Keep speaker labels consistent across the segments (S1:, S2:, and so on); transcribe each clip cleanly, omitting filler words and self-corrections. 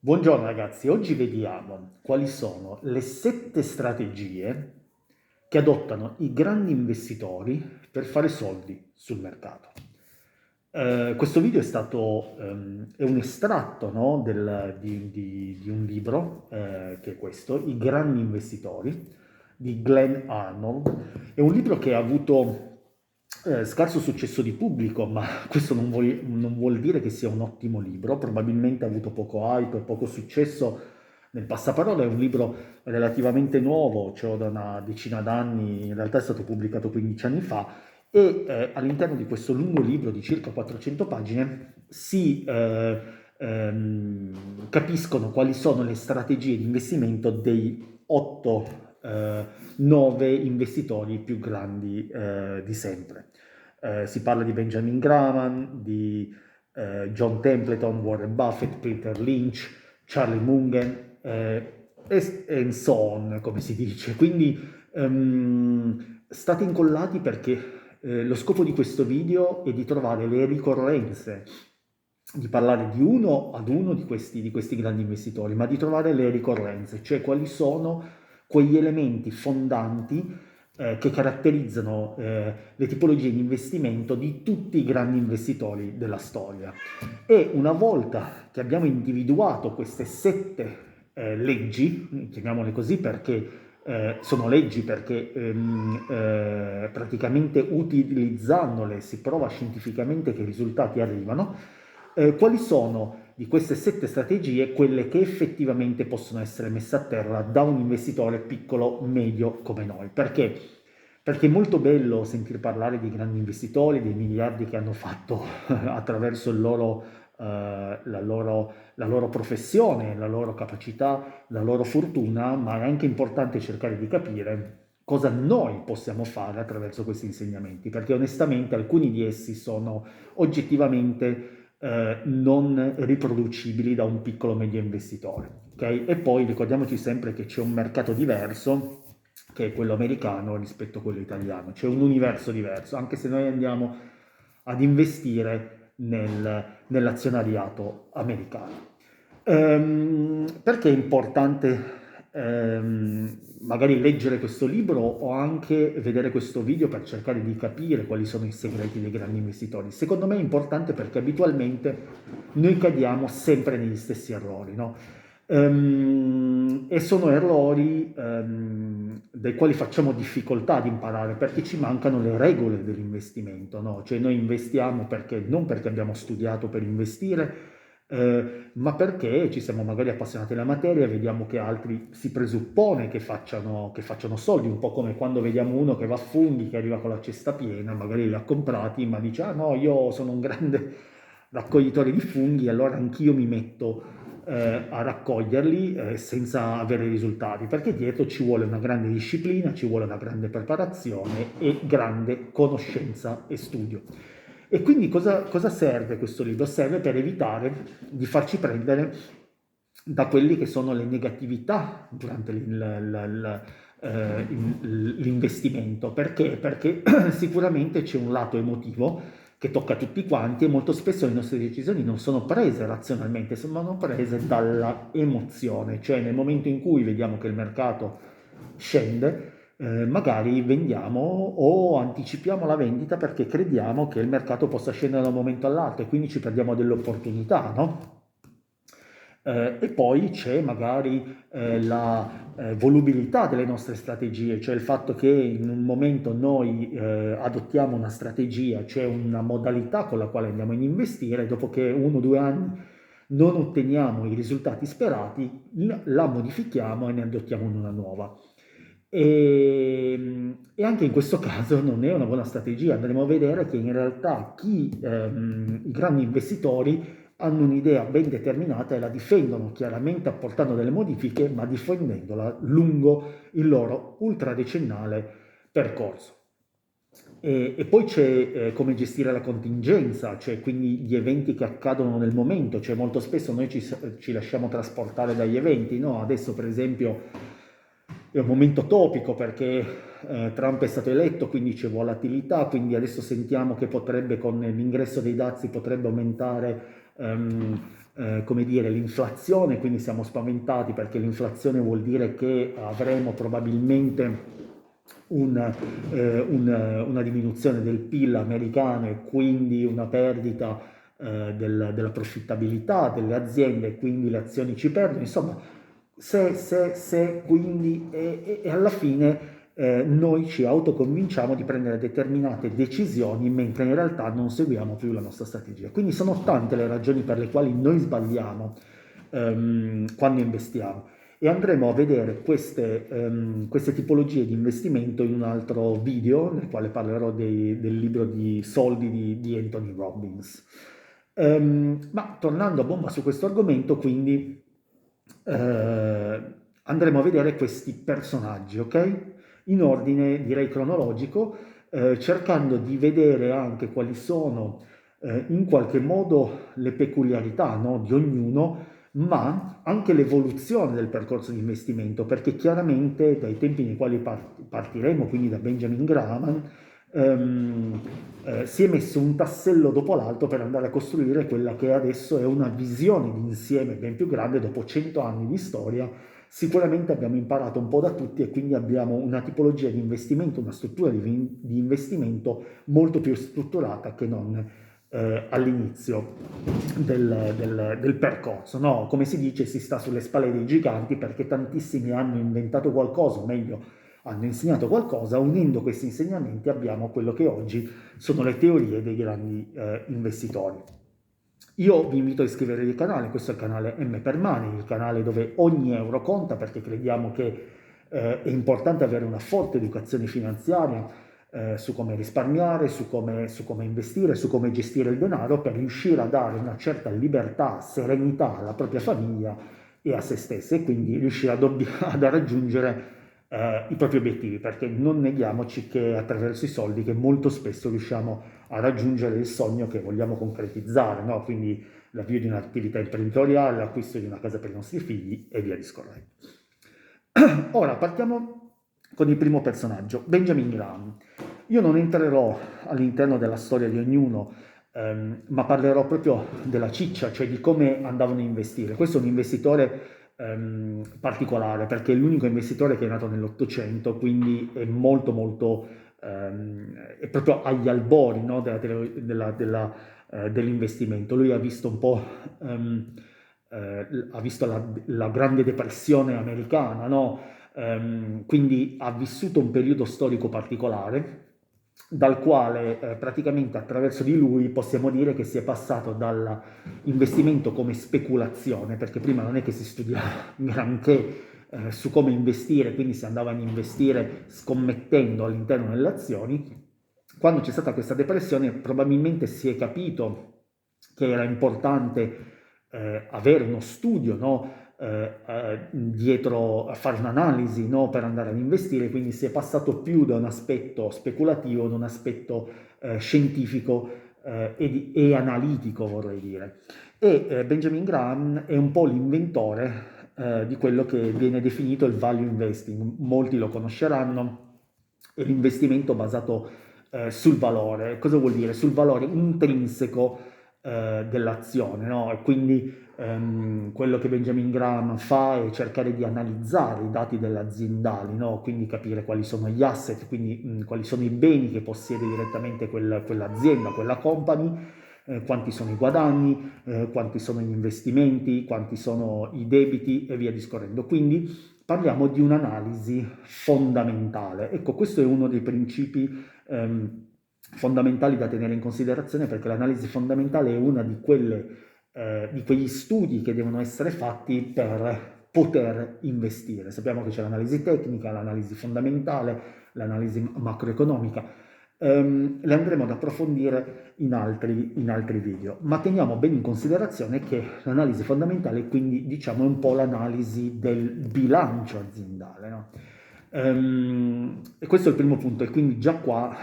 S1: Buongiorno ragazzi, oggi vediamo quali sono le 7 strategie che adottano i grandi investitori per fare soldi sul mercato. Questo video è un estratto, no, di un libro, che è questo, I grandi investitori, di Glenn Arnold. È un libro che ha avuto scarso successo di pubblico, ma questo non vuol dire che sia un ottimo libro. Probabilmente ha avuto poco hype e poco successo nel passaparola. È un libro relativamente nuovo, cioè da una decina d'anni, in realtà è stato pubblicato 15 anni fa, e all'interno di questo lungo libro di circa 400 pagine capiscono quali sono le strategie di investimento dei 9 investitori più grandi di sempre. Si parla di Benjamin Graham, di John Templeton, Warren Buffett, Peter Lynch, Charlie Munger, and so on, come si dice. Quindi state incollati perché lo scopo di questo video è di trovare le ricorrenze, di parlare di uno ad uno di questi grandi investitori, ma di trovare le ricorrenze, cioè quali sono quegli elementi fondanti che caratterizzano le tipologie di investimento di tutti i grandi investitori della storia. E una volta che abbiamo individuato queste 7 leggi, chiamiamole così perché sono leggi perché praticamente utilizzandole si prova scientificamente che i risultati arrivano. Quali sono di queste 7 strategie quelle che effettivamente possono essere messe a terra da un investitore piccolo, medio come noi? Perché? Perché è molto bello sentir parlare di grandi investitori, dei miliardi che hanno fatto attraverso la loro professione, la loro capacità, la loro fortuna, ma è anche importante cercare di capire cosa noi possiamo fare attraverso questi insegnamenti, perché onestamente alcuni di essi sono oggettivamente non riproducibili da un piccolo medio investitore. Okay? E poi ricordiamoci sempre che c'è un mercato diverso, che è quello americano rispetto a quello italiano, c'è un universo diverso, anche se noi andiamo ad investire nell'azionariato americano. Perché è importante magari leggere questo libro o anche vedere questo video per cercare di capire quali sono i segreti dei grandi investitori? Secondo me è importante perché abitualmente noi cadiamo sempre negli stessi errori, no? E sono errori dai quali facciamo difficoltà ad imparare perché ci mancano le regole dell'investimento, no? Cioè noi investiamo perché, non perché abbiamo studiato per investire, ma perché ci siamo magari appassionati alla materia e vediamo che altri si presuppone che facciano soldi, un po' come quando vediamo uno che va a funghi, che arriva con la cesta piena, magari li ha comprati, ma dice, ah no, io sono un grande raccoglitore di funghi, allora anch'io mi metto a raccoglierli senza avere risultati, perché dietro ci vuole una grande disciplina, ci vuole una grande preparazione e grande conoscenza e studio. E quindi cosa serve questo libro? Serve per evitare di farci prendere da quelli che sono le negatività durante l'investimento. Perché? Perché sicuramente c'è un lato emotivo che tocca a tutti quanti e molto spesso le nostre decisioni non sono prese razionalmente, sono prese dalla emozione, cioè nel momento in cui vediamo che il mercato scende, magari vendiamo o anticipiamo la vendita perché crediamo che il mercato possa scendere da un momento all'altro e quindi ci perdiamo delle opportunità, no? E poi c'è magari la volubilità delle nostre strategie, cioè il fatto che in un momento noi adottiamo una strategia, cioè una modalità con la quale andiamo ad investire, dopo che 1 o 2 anni non otteniamo i risultati sperati, la modifichiamo e ne adottiamo una nuova. E anche in questo caso non è una buona strategia, andremo a vedere che in realtà i grandi investitori hanno un'idea ben determinata e la difendono chiaramente apportando delle modifiche, ma difendendola lungo il loro ultradecennale percorso. E poi c'è come gestire la contingenza, cioè quindi gli eventi che accadono nel momento, cioè molto spesso noi ci lasciamo trasportare dagli eventi, no? Adesso per esempio è un momento topico perché Trump è stato eletto, quindi c'è volatilità, quindi adesso sentiamo che potrebbe con l'ingresso dei dazi potrebbe aumentare come dire, l'inflazione, quindi siamo spaventati perché l'inflazione vuol dire che avremo probabilmente una diminuzione del PIL americano e quindi una perdita della profittabilità delle aziende e quindi le azioni ci perdono. Insomma, se quindi e alla fine noi ci autoconvinciamo di prendere determinate decisioni mentre in realtà non seguiamo più la nostra strategia. Quindi sono tante le ragioni per le quali noi sbagliamo quando investiamo e andremo a vedere queste tipologie di investimento in un altro video nel quale parlerò del libro di Soldi di Anthony Robbins. Ma tornando a bomba su questo argomento, quindi andremo a vedere questi personaggi, ok? In ordine direi cronologico, cercando di vedere anche quali sono in qualche modo le peculiarità, no, di ognuno, ma anche l'evoluzione del percorso di investimento, perché chiaramente dai tempi nei quali partiremo, quindi da Benjamin Graham, si è messo un tassello dopo l'altro per andare a costruire quella che adesso è una visione di insieme ben più grande dopo 100 anni di storia. Sicuramente abbiamo imparato un po' da tutti e quindi abbiamo una tipologia di investimento, una struttura di investimento molto più strutturata che non all'inizio del percorso. No? Come si dice, si sta sulle spalle dei giganti perché tantissimi hanno inventato qualcosa, o meglio, hanno insegnato qualcosa. Unendo questi insegnamenti abbiamo quello che oggi sono le teorie dei grandi investitori. Io vi invito a iscrivervi al canale, questo è il canale M per Money, il canale dove ogni euro conta perché crediamo che è importante avere una forte educazione finanziaria su come risparmiare, su come investire, su come gestire il denaro per riuscire a dare una certa libertà, serenità alla propria famiglia e a se stessi e quindi riuscire ad raggiungere i propri obiettivi, perché non neghiamoci che attraverso i soldi che molto spesso riusciamo a raggiungere il sogno che vogliamo concretizzare, no? Quindi l'avvio di un'attività imprenditoriale, l'acquisto di una casa per i nostri figli e via discorrendo. Ora partiamo con il primo personaggio, Benjamin Graham. Io non entrerò all'interno della storia di ognuno, ma parlerò proprio della ciccia, cioè di come andavano a investire. Questo è un investitore particolare perché è l'unico investitore che è nato nell'Ottocento, quindi è molto molto è proprio agli albori, no, dell'investimento. Lui ha visto un po' ha visto la Grande Depressione americana, no? Quindi ha vissuto un periodo storico particolare dal quale praticamente attraverso di lui possiamo dire che si è passato dall'investimento come speculazione, perché prima non è che si studiava granché su come investire, quindi si andava ad investire scommettendo all'interno delle azioni. Quando c'è stata questa depressione probabilmente si è capito che era importante avere uno studio, no? Dietro a fare un'analisi, no? Per andare ad investire, quindi si è passato più da un aspetto speculativo ad un aspetto scientifico e analitico, vorrei dire. E Benjamin Graham è un po' l'inventore di quello che viene definito il value investing. Molti lo conosceranno, è l'investimento basato sul valore. Cosa vuol dire? Sul valore intrinseco dell'azione, no? E quindi quello che Benjamin Graham fa è cercare di analizzare i dati delle aziendali, no? Quindi capire quali sono gli asset, quindi quali sono i beni che possiede direttamente quell'azienda, quella company, quanti sono i guadagni, quanti sono gli investimenti, quanti sono i debiti e via discorrendo. Quindi parliamo di un'analisi fondamentale. Ecco, questo è uno dei principi fondamentali da tenere in considerazione perché l'analisi fondamentale è una di quegli studi che devono essere fatti per poter investire. Sappiamo che c'è l'analisi tecnica, l'analisi fondamentale, l'analisi macroeconomica. Le andremo ad approfondire in altri video, ma teniamo bene in considerazione che l'analisi fondamentale quindi diciamo è un po' l'analisi del bilancio aziendale, no? E questo è il primo punto e quindi già qua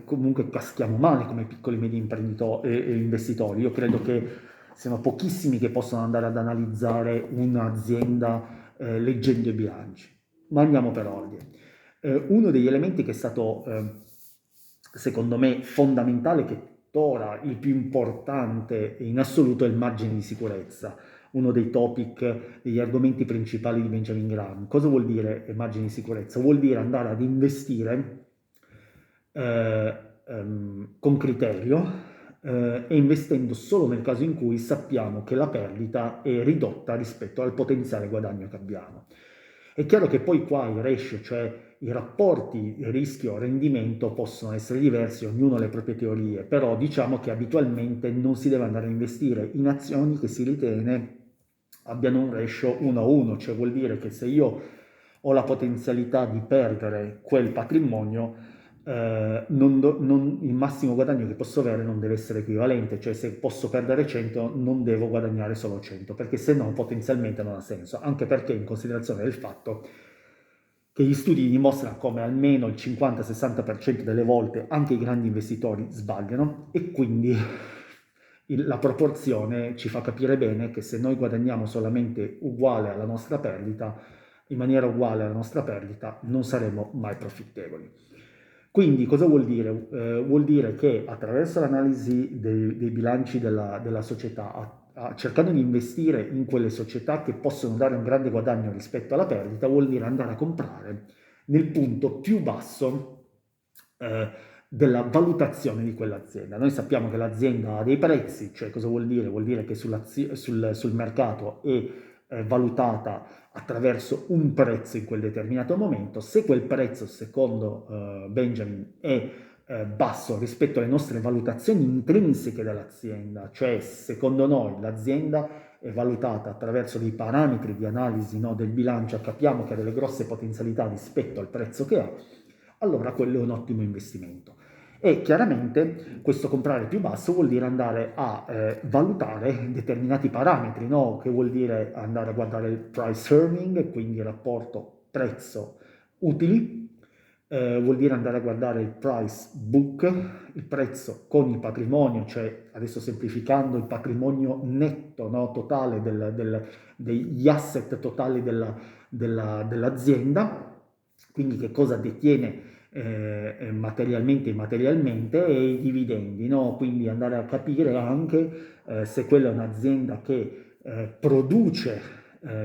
S1: comunque caschiamo male come piccoli e medi imprenditori e investitori. Io credo che siano pochissimi che possono andare ad analizzare un'azienda leggendo i bilanci, ma andiamo per ordine. Uno degli elementi che è stato secondo me fondamentale, che tuttora il più importante in assoluto è il margine di sicurezza, uno dei topic, degli argomenti principali di Benjamin Graham. Cosa vuol dire margine di sicurezza? Vuol dire andare ad investire con criterio e investendo solo nel caso in cui sappiamo che la perdita è ridotta rispetto al potenziale guadagno che abbiamo. È chiaro che poi qua i ratio, cioè i rapporti rischio-rendimento possono essere diversi, ognuno ha le proprie teorie, però diciamo che abitualmente non si deve andare a investire in azioni che si ritiene abbiano un ratio 1 a 1, cioè vuol dire che se io ho la potenzialità di perdere quel patrimonio, il massimo guadagno che posso avere non deve essere equivalente, cioè se posso perdere 100 non devo guadagnare solo 100, perché se no potenzialmente non ha senso, anche perché in considerazione del fatto che gli studi dimostrano come almeno il 50-60% delle volte anche i grandi investitori sbagliano e quindi la proporzione ci fa capire bene che se noi guadagniamo solamente uguale alla nostra perdita, in maniera uguale alla nostra perdita, non saremo mai profittevoli. Quindi cosa vuol dire? Vuol dire che attraverso l'analisi dei bilanci della società, cercando di investire in quelle società che possono dare un grande guadagno rispetto alla perdita, vuol dire andare a comprare nel punto più basso della valutazione di quell'azienda. Noi sappiamo che l'azienda ha dei prezzi, cioè cosa vuol dire? Vuol dire che sul mercato è valutata attraverso un prezzo in quel determinato momento. Se quel prezzo, secondo Benjamin, è basso rispetto alle nostre valutazioni intrinseche dell'azienda, cioè secondo noi l'azienda è valutata attraverso dei parametri di analisi, no, del bilancio, capiamo che ha delle grosse potenzialità rispetto al prezzo che ha, allora quello è un ottimo investimento. E chiaramente questo comprare più basso vuol dire andare a valutare determinati parametri, no? Che vuol dire andare a guardare il price earning, quindi il rapporto prezzo-utili, vuol dire andare a guardare il price book, il prezzo con il patrimonio, cioè adesso semplificando il patrimonio netto, no? Totale degli asset totali dell'azienda, quindi che cosa detiene materialmente e immaterialmente, e i dividendi, no? Quindi andare a capire anche se quella è un'azienda che produce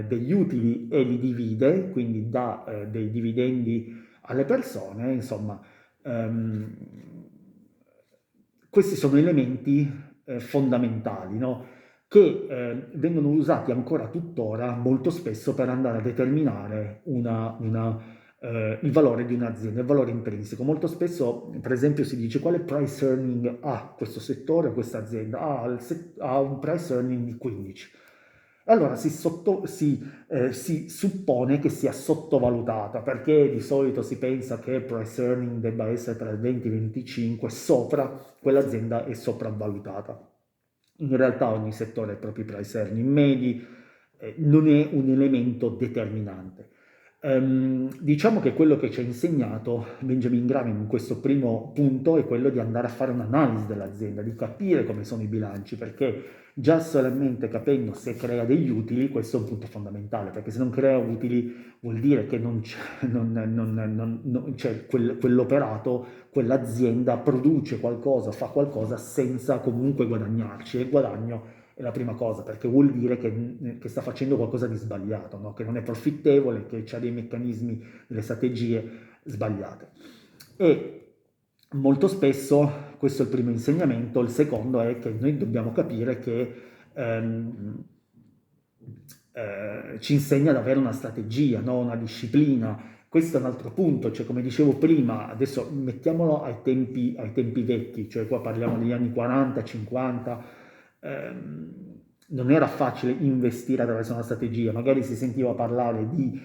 S1: degli utili e li divide, quindi dà dei dividendi alle persone, insomma, ehm, questi sono elementi fondamentali, no? Che vengono usati ancora tuttora molto spesso per andare a determinare il valore di un'azienda, il valore intrinseco. Molto spesso, per esempio, si dice quale price earning ha questo settore o questa azienda? Ha un price earning di 15. Allora si suppone che sia sottovalutata, perché di solito si pensa che il price earning debba essere tra il 20 e il 25, sopra, quell'azienda è sopravvalutata. In realtà ogni settore ha i propri price earning medi, non è un elemento determinante. Diciamo che quello che ci ha insegnato Benjamin Graham in questo primo punto è quello di andare a fare un'analisi dell'azienda, di capire come sono i bilanci, perché già solamente capendo se crea degli utili, questo è un punto fondamentale, perché se non crea utili vuol dire che non c'è, non c'è quell'operato, quell'azienda produce qualcosa, fa qualcosa senza comunque guadagnarci, e il guadagno è la prima cosa, perché vuol dire che sta facendo qualcosa di sbagliato, no? Che non è profittevole, che ha dei meccanismi, delle strategie sbagliate. E molto spesso, questo è il primo insegnamento, il secondo è che noi dobbiamo capire che ci insegna ad avere una strategia, no? Una disciplina. Questo è un altro punto, cioè come dicevo prima, adesso mettiamolo ai tempi vecchi, cioè qua parliamo degli anni 40, 50, non era facile investire attraverso una strategia, magari si sentiva parlare di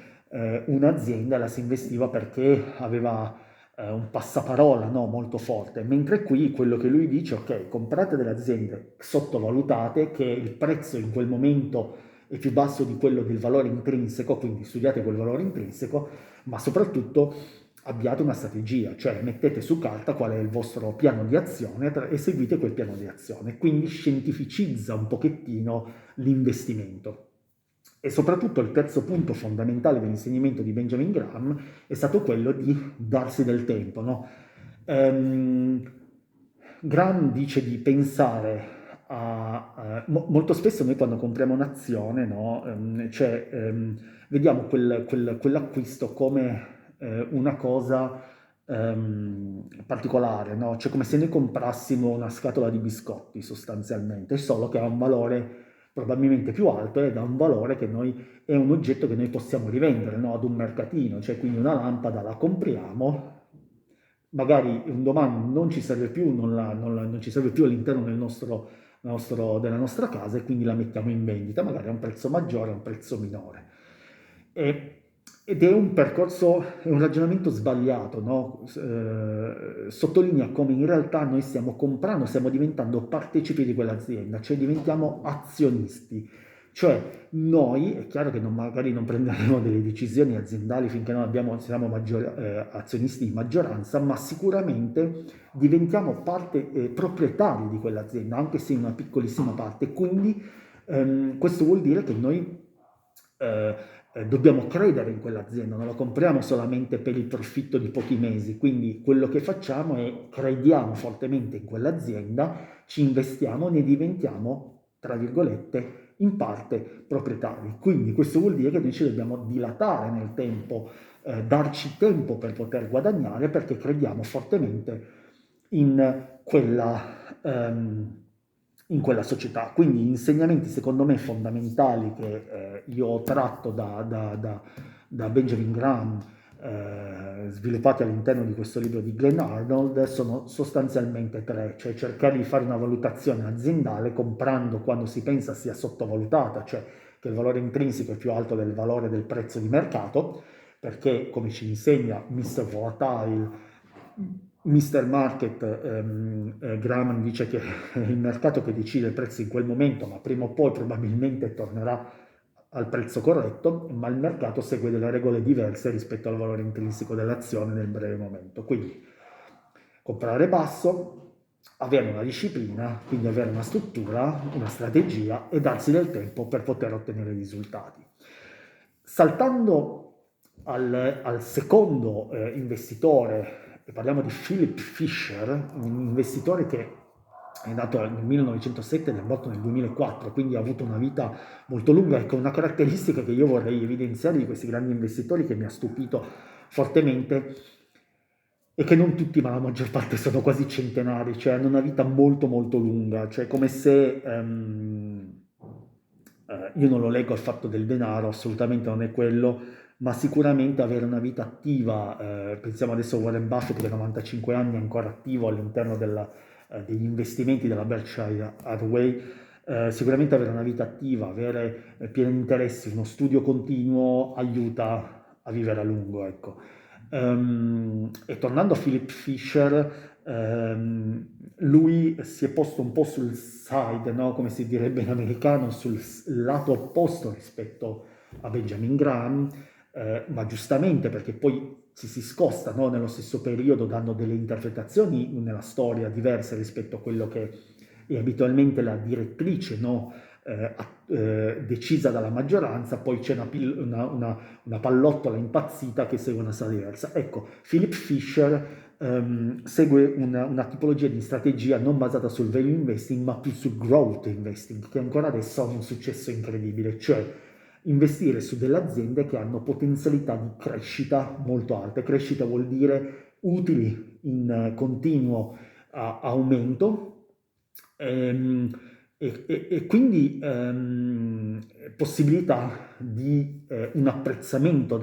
S1: un'azienda, la si investiva perché aveva un passaparola, no, molto forte, mentre qui quello che lui dice, ok, comprate delle aziende sottovalutate, che il prezzo in quel momento è più basso di quello del valore intrinseco, quindi studiate quel valore intrinseco, ma soprattutto abbiate una strategia, cioè mettete su carta qual è il vostro piano di azione e seguite quel piano di azione, quindi scientificizza un pochettino l'investimento. E soprattutto il terzo punto fondamentale dell'insegnamento di Benjamin Graham è stato quello di darsi del tempo, no? Graham dice di pensare molto spesso noi quando compriamo un'azione, no, vediamo quell'acquisto come una cosa particolare, no? Cioè come se noi comprassimo una scatola di biscotti sostanzialmente, solo che ha un valore probabilmente più alto ed ha un valore che è un oggetto che noi possiamo rivendere, no? Ad un mercatino, cioè quindi una lampada la compriamo, magari un domani non ci serve più, non ci serve più all'interno della nostra casa e quindi la mettiamo in vendita, magari a un prezzo maggiore, a un prezzo minore. E- ed è un percorso, è un ragionamento sbagliato, no? Sottolinea come in realtà noi stiamo comprando, stiamo diventando partecipi di quell'azienda, cioè diventiamo azionisti. Cioè noi, è chiaro che magari non prenderemo delle decisioni aziendali finché non siamo azionisti di maggioranza, ma sicuramente diventiamo parte proprietari di quell'azienda, anche se in una piccolissima parte. Quindi questo vuol dire che noi eh, dobbiamo credere in quell'azienda, non la compriamo solamente per il profitto di pochi mesi, quindi quello che facciamo è crediamo fortemente in quell'azienda, ci investiamo, ne diventiamo, tra virgolette, in parte proprietari. Quindi questo vuol dire che noi ci dobbiamo dilatare nel tempo, darci tempo per poter guadagnare perché crediamo fortemente in in quella società. Quindi insegnamenti secondo me fondamentali che io ho tratto da Benjamin Graham, sviluppati all'interno di questo libro di Glenn Arnold, sono sostanzialmente tre, cioè cercare di fare una valutazione aziendale comprando quando si pensa sia sottovalutata, cioè che il valore intrinseco è più alto del valore del prezzo di mercato, perché come ci insegna Mr. Volatile, Mr. Market, Graham dice che è il mercato che decide il prezzo in quel momento, ma prima o poi probabilmente tornerà al prezzo corretto, ma il mercato segue delle regole diverse rispetto al valore intrinseco dell'azione nel breve momento. Quindi comprare basso, avere una disciplina, quindi avere una struttura, una strategia e darsi del tempo per poter ottenere risultati. Saltando al secondo investitore, e parliamo di Philip Fisher, un investitore che è nato nel 1907 ed è morto nel 2004, quindi ha avuto una vita molto lunga e con una caratteristica che io vorrei evidenziare di questi grandi investitori che mi ha stupito fortemente e che non tutti, ma la maggior parte sono quasi centenari, cioè hanno una vita molto molto lunga, cioè come se io non lo leggo al fatto del denaro, assolutamente non è quello, ma sicuramente avere una vita attiva, pensiamo adesso a Warren Buffett che a 95 anni è ancora attivo all'interno degli investimenti della Berkshire Hathaway, sicuramente avere una vita attiva, avere pieni interessi, uno studio continuo aiuta a vivere a lungo, ecco. E tornando a Philip Fisher, lui si è posto un po' sul side, no? Come si direbbe in americano, sul lato opposto rispetto a Benjamin Graham, ma giustamente perché poi ci si scosta, no? Nello stesso periodo, dando delle interpretazioni nella storia diverse rispetto a quello che è abitualmente la direttrice, no? Decisa dalla maggioranza, poi c'è una pallottola impazzita che segue una strada diversa. Ecco, Philip Fisher segue una tipologia di strategia non basata sul value investing, ma più sul growth investing, che ancora adesso ha un successo incredibile, cioè investire su delle aziende che hanno potenzialità di crescita molto alte. Crescita vuol dire utili in continuo aumento. Ehm, e quindi possibilità di un apprezzamento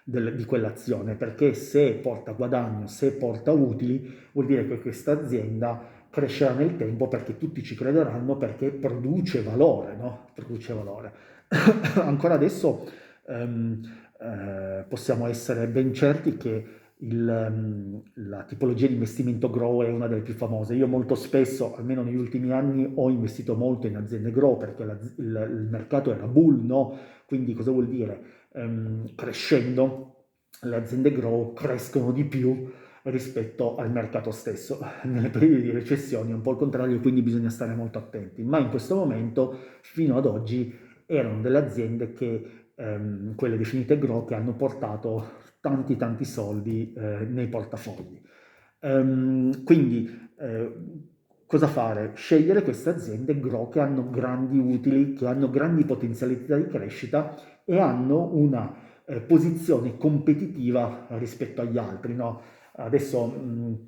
S1: di quell'azione, perché se porta guadagno, se porta utili, vuol dire che questa azienda crescerà nel tempo perché tutti ci crederanno perché produce valore, no? Produce valore. Ancora adesso ehm, possiamo essere ben certi che la tipologia di investimento grow è una delle più famose. Io molto spesso, almeno negli ultimi anni, ho investito molto in aziende grow perché il mercato era bull, no? Quindi cosa vuol dire? Crescendo, le aziende grow crescono di più rispetto al mercato stesso. Nelle periodi di recessione è un po' il contrario, quindi bisogna stare molto attenti. Ma in questo momento, fino ad oggi, erano delle aziende che, quelle definite grow, che hanno portato tanti tanti soldi nei portafogli. Quindi cosa fare? Scegliere queste aziende che hanno grandi utili, che hanno grandi potenzialità di crescita e hanno una posizione competitiva rispetto agli altri, no? Adesso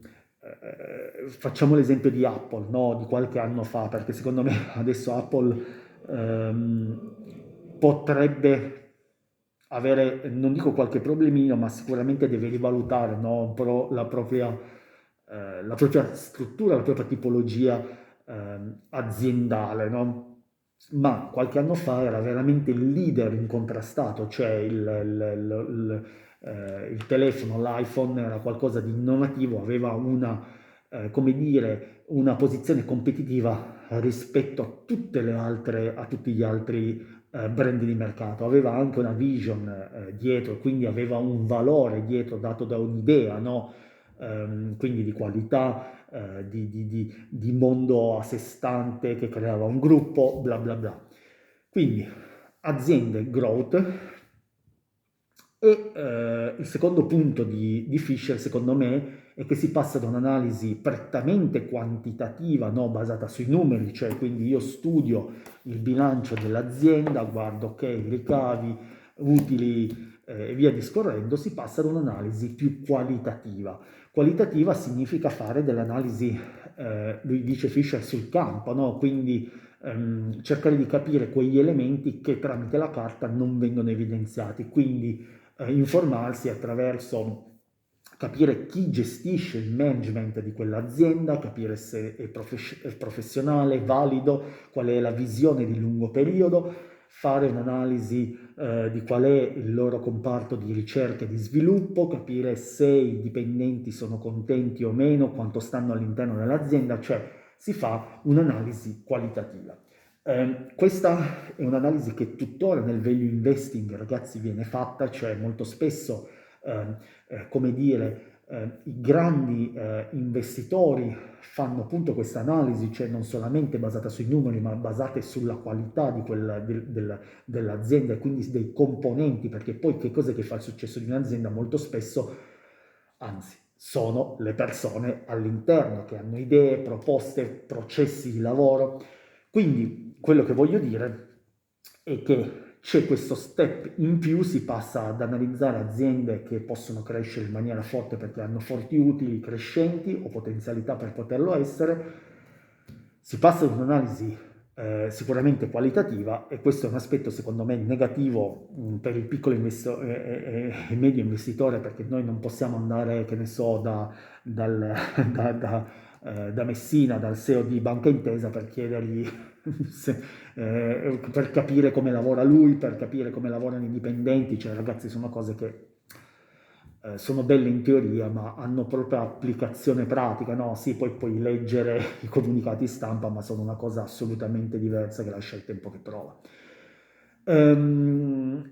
S1: facciamo l'esempio di Apple, no? Di qualche anno fa, perché secondo me adesso Apple potrebbe avere, non dico qualche problemino, ma sicuramente deve rivalutare, no, la propria struttura, la propria tipologia aziendale, no? Ma qualche anno fa era veramente il leader incontrastato, cioè il telefono, l'iPhone era qualcosa di innovativo, aveva una, come dire, una posizione competitiva rispetto a a tutti gli altri brand di mercato, aveva anche una vision dietro, quindi aveva un valore dietro dato da un'idea, no? Quindi di qualità, di mondo a sé stante che creava un gruppo, bla bla bla. Quindi aziende growth e il secondo punto di Fisher, secondo me, è che si passa da un'analisi prettamente quantitativa, no, basata sui numeri, cioè quindi io studio il bilancio dell'azienda, guardo ok, ricavi, utili e via discorrendo, si passa ad un'analisi più qualitativa. Qualitativa significa fare delle analisi, lui dice Fisher, sul campo, no? Quindi cercare di capire quegli elementi che tramite la carta non vengono evidenziati, quindi informarsi attraverso capire chi gestisce il management di quell'azienda, capire se è professionale, valido, qual è la visione di lungo periodo, fare un'analisi di qual è il loro comparto di ricerca e di sviluppo, capire se i dipendenti sono contenti o meno, quanto stanno all'interno dell'azienda, cioè si fa un'analisi qualitativa. Questa è un'analisi che tuttora nel value investing, ragazzi, viene fatta, cioè molto spesso, come dire, i grandi investitori fanno appunto questa analisi, cioè non solamente basata sui numeri, ma basata sulla qualità dell'azienda e quindi dei componenti, perché poi che cosa che fa il successo di un'azienda? Molto spesso, anzi, sono le persone all'interno che hanno idee, proposte, processi di lavoro. Quindi quello che voglio dire è che c'è questo step in più, si passa ad analizzare aziende che possono crescere in maniera forte perché hanno forti utili crescenti o potenzialità per poterlo essere, si passa ad un'analisi sicuramente qualitativa e questo è un aspetto secondo me negativo per il piccolo e medio investitore perché noi non possiamo andare, che ne so, dal, da, da Messina, dal CEO di Banca Intesa per chiedergli per capire come lavora lui, per capire come lavorano i dipendenti, cioè ragazzi sono cose che sono belle in teoria ma hanno proprio applicazione pratica, no? Sì, poi puoi leggere i comunicati stampa ma sono una cosa assolutamente diversa che lascia il tempo che trova. Um,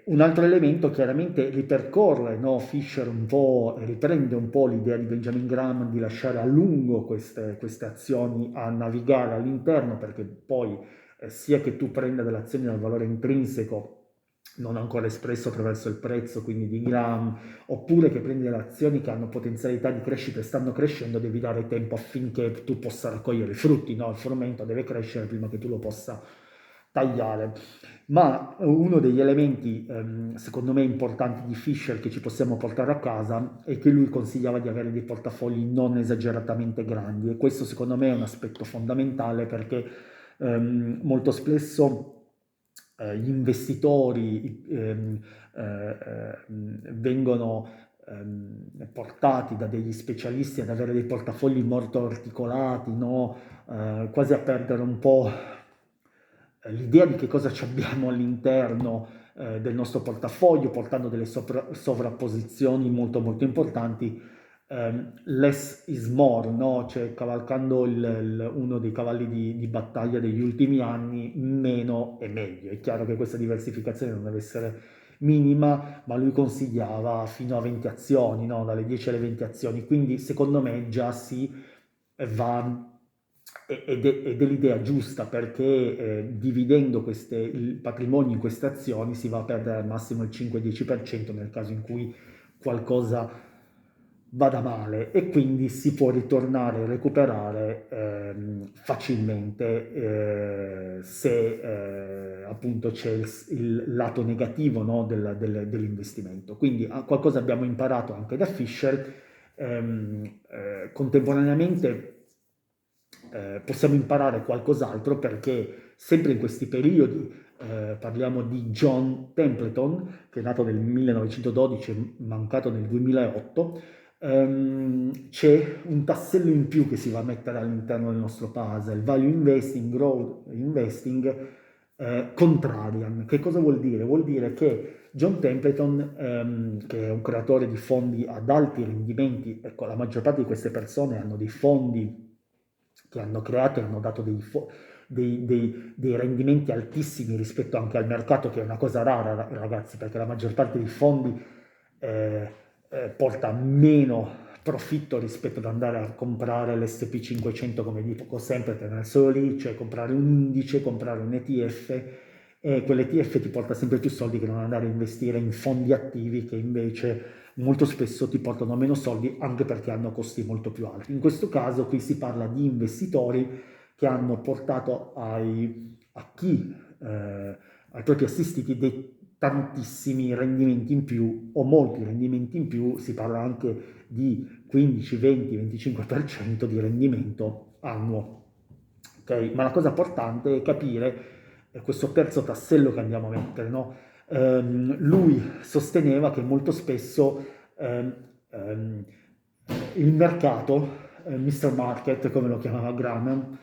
S1: un altro elemento chiaramente ripercorre, no? Fisher un po' riprende un po' l'idea di Benjamin Graham di lasciare a lungo queste azioni a navigare all'interno perché poi sia che tu prenda delle azioni dal valore intrinseco non ancora espresso attraverso il prezzo, quindi di Graham, oppure che prendi delle azioni che hanno potenzialità di crescita e stanno crescendo, devi dare tempo affinché tu possa raccogliere i frutti, no? Il frumento deve crescere prima che tu lo possa tagliare. Ma uno degli elementi, secondo me, importanti di Fisher che ci possiamo portare a casa è che lui consigliava di avere dei portafogli non esageratamente grandi e questo secondo me è un aspetto fondamentale perché molto spesso gli investitori vengono portati da degli specialisti ad avere dei portafogli molto articolati, no? Quasi a perdere un po' l'idea di che cosa ci abbiamo all'interno del nostro portafoglio, portando delle sovrapposizioni molto molto importanti. Less is more, no? Cioè cavalcando uno dei cavalli di battaglia degli ultimi anni, meno è meglio. È chiaro che questa diversificazione non deve essere minima, ma lui consigliava fino a 20 azioni, no? Dalle 10 alle 20 azioni, quindi secondo me già si va ed è l'idea giusta perché dividendo il patrimonio in queste azioni si va a perdere al massimo il 5-10% nel caso in cui qualcosa vada male e quindi si può ritornare a recuperare facilmente se appunto c'è il lato negativo, no, dell'investimento. Quindi qualcosa abbiamo imparato anche da Fisher. Contemporaneamente possiamo imparare qualcos'altro perché sempre in questi periodi parliamo di John Templeton, che è nato nel 1912 e mancato nel 2008. C'è un tassello in più che si va a mettere all'interno del nostro puzzle: value investing, growth investing, contrarian. Che cosa vuol dire? Vuol dire che John Templeton, che è un creatore di fondi ad alti rendimenti, ecco, la maggior parte di queste persone hanno dei fondi che hanno creato e hanno dato dei rendimenti altissimi rispetto anche al mercato, che è una cosa rara, ragazzi, perché la maggior parte dei fondi porta meno profitto rispetto ad andare a comprare l'S&P 500, come dico sempre, tenere solo lì, cioè comprare un indice, comprare un ETF, e quell'ETF ti porta sempre più soldi che non andare a investire in fondi attivi che invece molto spesso ti portano meno soldi, anche perché hanno costi molto più alti. In questo caso qui si parla di investitori che hanno portato ai propri assistiti dei tantissimi rendimenti in più o molti rendimenti in più. Si parla anche di 15, 20, 25% di rendimento annuo. Okay? Ma la cosa importante è capire questo terzo tassello che andiamo a mettere, no? Lui sosteneva che molto spesso ehm, ehm, il mercato, Mr. Market, come lo chiamava Graham,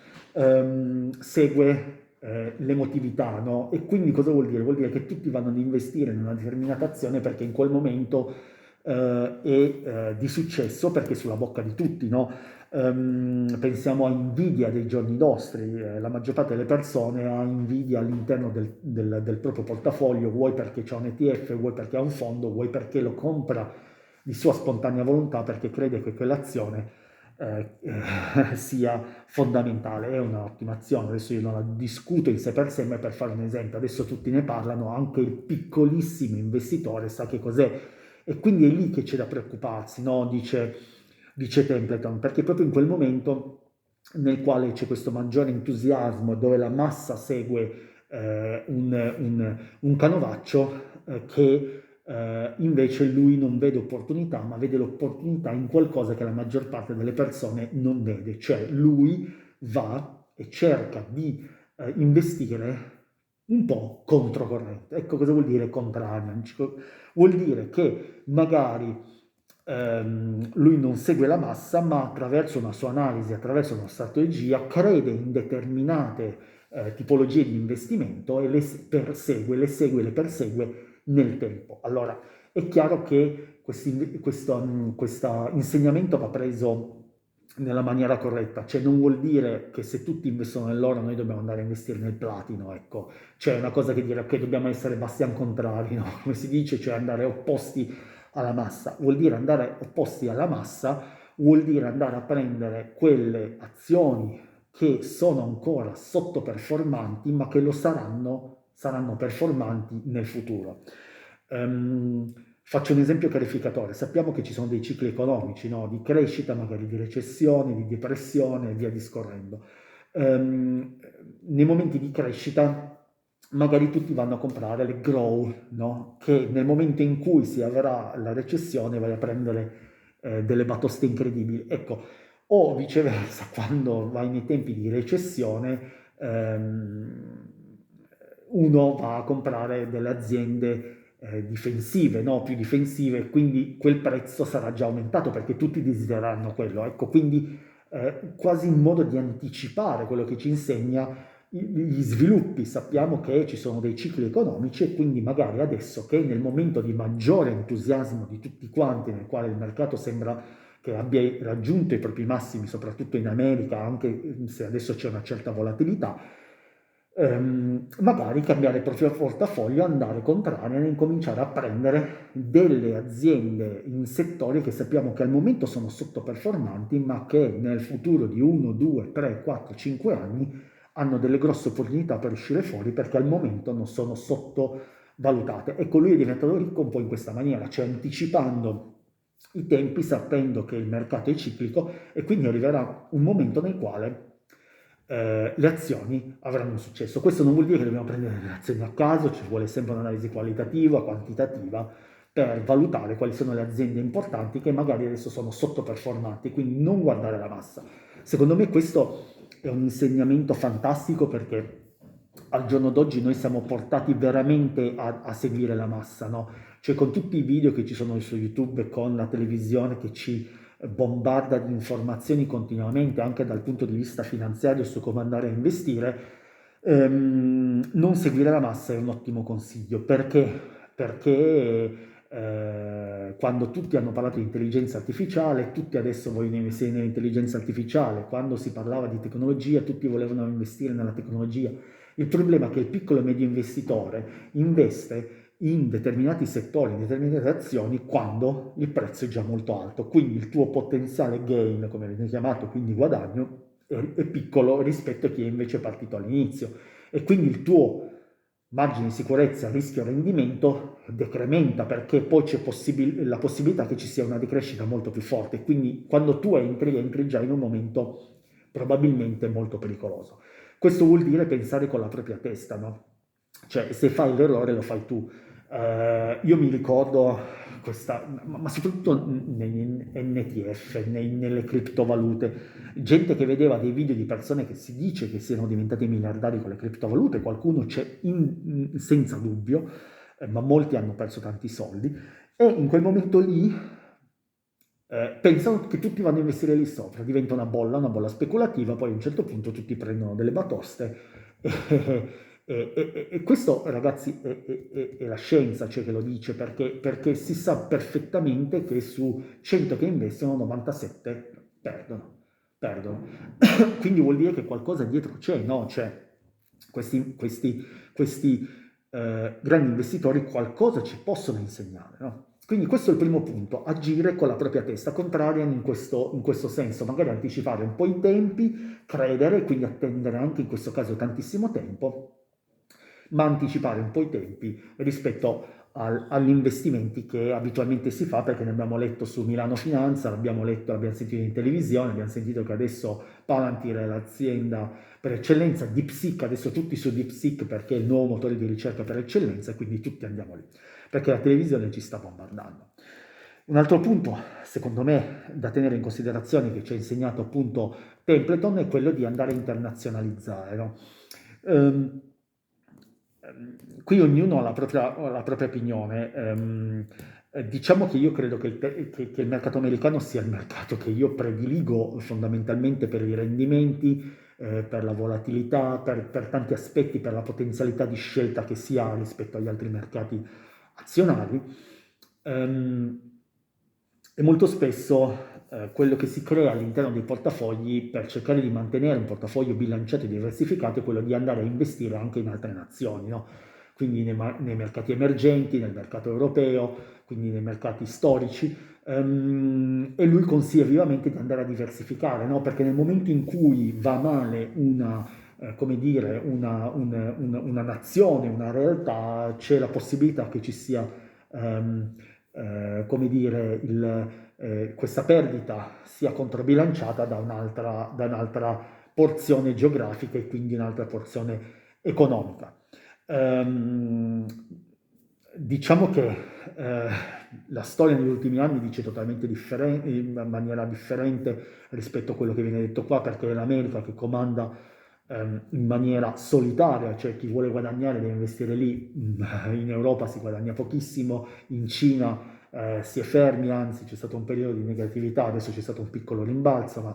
S1: segue l'emotività, no? E quindi cosa vuol dire? Vuol dire che tutti vanno ad investire in una determinata azione perché in quel momento è di successo, perché è sulla bocca di tutti, no? Pensiamo a Nvidia dei giorni nostri. La maggior parte delle persone ha Nvidia all'interno del proprio portafoglio, vuoi perché c'è un ETF, vuoi perché ha un fondo, vuoi perché lo compra di sua spontanea volontà, perché crede che quell'azione sia fondamentale. È un'ottima azione. Adesso io non la discuto in sé per sé, ma per fare un esempio, adesso tutti ne parlano, anche il piccolissimo investitore sa che cos'è, e quindi è lì che c'è da preoccuparsi, no? Dice Templeton, perché proprio in quel momento nel quale c'è questo maggiore entusiasmo, dove la massa segue un canovaccio, che invece lui non vede opportunità, ma vede l'opportunità in qualcosa che la maggior parte delle persone non vede. Cioè lui va e cerca di investire un po' controcorrente. Ecco cosa vuol dire contrario. Vuol dire che magari lui non segue la massa, ma attraverso una sua analisi, attraverso una strategia, crede in determinate tipologie di investimento e le segue, le persegue nel tempo. Allora, è chiaro che questo insegnamento va preso nella maniera corretta, cioè non vuol dire che se tutti investono nell'oro noi dobbiamo andare a investire nel platino, ecco. C'è una cosa che dire, ok, dobbiamo essere bastian contrari, no? Come si dice, cioè andare opposti alla massa. Vuol dire andare opposti alla massa, vuol dire andare a prendere quelle azioni che sono ancora sottoperformanti, ma che saranno performanti nel futuro. Faccio un esempio chiarificatore: sappiamo che ci sono dei cicli economici, no? Di crescita, magari di recessione, di depressione e via discorrendo. Nei momenti di crescita magari tutti vanno a comprare le grow, no? Che nel momento in cui si avrà la recessione vai a prendere delle batoste incredibili. Ecco, o viceversa, quando vai nei tempi di recessione, uno va a comprare delle aziende difensive, no? Più difensive, quindi quel prezzo sarà già aumentato perché tutti desidereranno quello. Ecco, quindi quasi in modo di anticipare quello che ci insegna gli sviluppi. Sappiamo che ci sono dei cicli economici e quindi magari adesso, che nel momento di maggiore entusiasmo di tutti quanti, nel quale il mercato sembra che abbia raggiunto i propri massimi, soprattutto in America, anche se adesso c'è una certa volatilità, magari cambiare il proprio portafoglio, andare contrario e incominciare a prendere delle aziende in settori che sappiamo che al momento sono sottoperformanti, ma che nel futuro di 1, 2, 3, 4, 5 anni hanno delle grosse opportunità per uscire fuori, perché al momento non sono sottovalutate. Ecco, lui è diventato ricco un po' in questa maniera, cioè anticipando i tempi sapendo che il mercato è ciclico e quindi arriverà un momento nel quale le azioni avranno un successo. Questo non vuol dire che dobbiamo prendere le azioni a caso, ci vuole sempre un'analisi qualitativa, quantitativa, per valutare quali sono le aziende importanti che magari adesso sono sottoperformanti, quindi non guardare la massa. Secondo me questo è un insegnamento fantastico perché al giorno d'oggi noi siamo portati veramente a seguire la massa, no? Cioè con tutti i video che ci sono su YouTube, con la televisione che ci bombarda di informazioni continuamente, anche dal punto di vista finanziario su come andare a investire, non seguire la massa è un ottimo consiglio. Perché? Perché quando tutti hanno parlato di intelligenza artificiale, tutti adesso vogliono investire nell'intelligenza artificiale, quando si parlava di tecnologia, tutti volevano investire nella tecnologia. Il problema è che il piccolo e medio investitore investe in determinati settori, in determinate azioni, quando il prezzo è già molto alto. Quindi il tuo potenziale gain, come viene chiamato, quindi guadagno, è piccolo rispetto a chi è invece partito all'inizio. E quindi il tuo margine di sicurezza, rischio rendimento decrementa perché poi c'è la possibilità che ci sia una decrescita molto più forte. Quindi quando tu entri già in un momento probabilmente molto pericoloso. Questo vuol dire pensare con la propria testa, no? Cioè, se fai l'errore lo fai tu. Io mi ricordo questa, ma soprattutto negli NTF, nelle criptovalute, gente che vedeva dei video di persone che si dice che siano diventati miliardari con le criptovalute, qualcuno c'è senza dubbio, ma molti hanno perso tanti soldi, e in quel momento lì pensano che tutti vanno a investire lì sopra, diventa una bolla speculativa, poi a un certo punto tutti prendono delle batoste e questo ragazzi è la scienza cioè, che lo dice perché si sa perfettamente che su 100 che investono 97 perdono. Quindi vuol dire che qualcosa dietro c'è, no? Cioè questi grandi investitori qualcosa ci possono insegnare, no? Quindi questo è il primo punto, agire con la propria testa, contrarian in questo senso, magari anticipare un po' i tempi, credere, quindi attendere anche in questo caso tantissimo tempo, ma anticipare un po' i tempi rispetto agli investimenti che abitualmente si fa, perché ne abbiamo letto su Milano Finanza, l'abbiamo letto, l'abbiamo sentito in televisione, abbiamo sentito che adesso Palantir è l'azienda per eccellenza, DeepSeek, adesso tutti su DeepSeek perché è il nuovo motore di ricerca per eccellenza, quindi tutti andiamo lì perché la televisione ci sta bombardando. Un altro punto, secondo me, da tenere in considerazione che ci ha insegnato appunto Templeton è quello di andare a internazionalizzare. No? Ehm, Qui ognuno ha la propria opinione. Diciamo che io credo che il mercato americano sia il mercato che io prediligo fondamentalmente per i rendimenti, per la volatilità, per tanti aspetti, per la potenzialità di scelta che si ha rispetto agli altri mercati azionari. Ehm, e molto spesso quello che si crea all'interno dei portafogli per cercare di mantenere un portafoglio bilanciato e diversificato è quello di andare a investire anche in altre nazioni, no? Quindi nei mercati emergenti, nel mercato europeo, quindi nei mercati storici, e lui consiglia vivamente di andare a diversificare, no? Perché nel momento in cui va male come dire, una nazione, una realtà, c'è la possibilità che ci sia ehm, come dire, questa perdita sia controbilanciata da un'altra porzione geografica e quindi un'altra porzione economica. Ehm, diciamo che eh, la storia negli ultimi anni dice totalmente differente, in maniera differente rispetto a quello che viene detto qua, perché è l'America che comanda in maniera solitaria, cioè chi vuole guadagnare deve investire lì, in Europa si guadagna pochissimo, in Cina si è fermi, anzi c'è stato un periodo di negatività, adesso c'è stato un piccolo rimbalzo, ma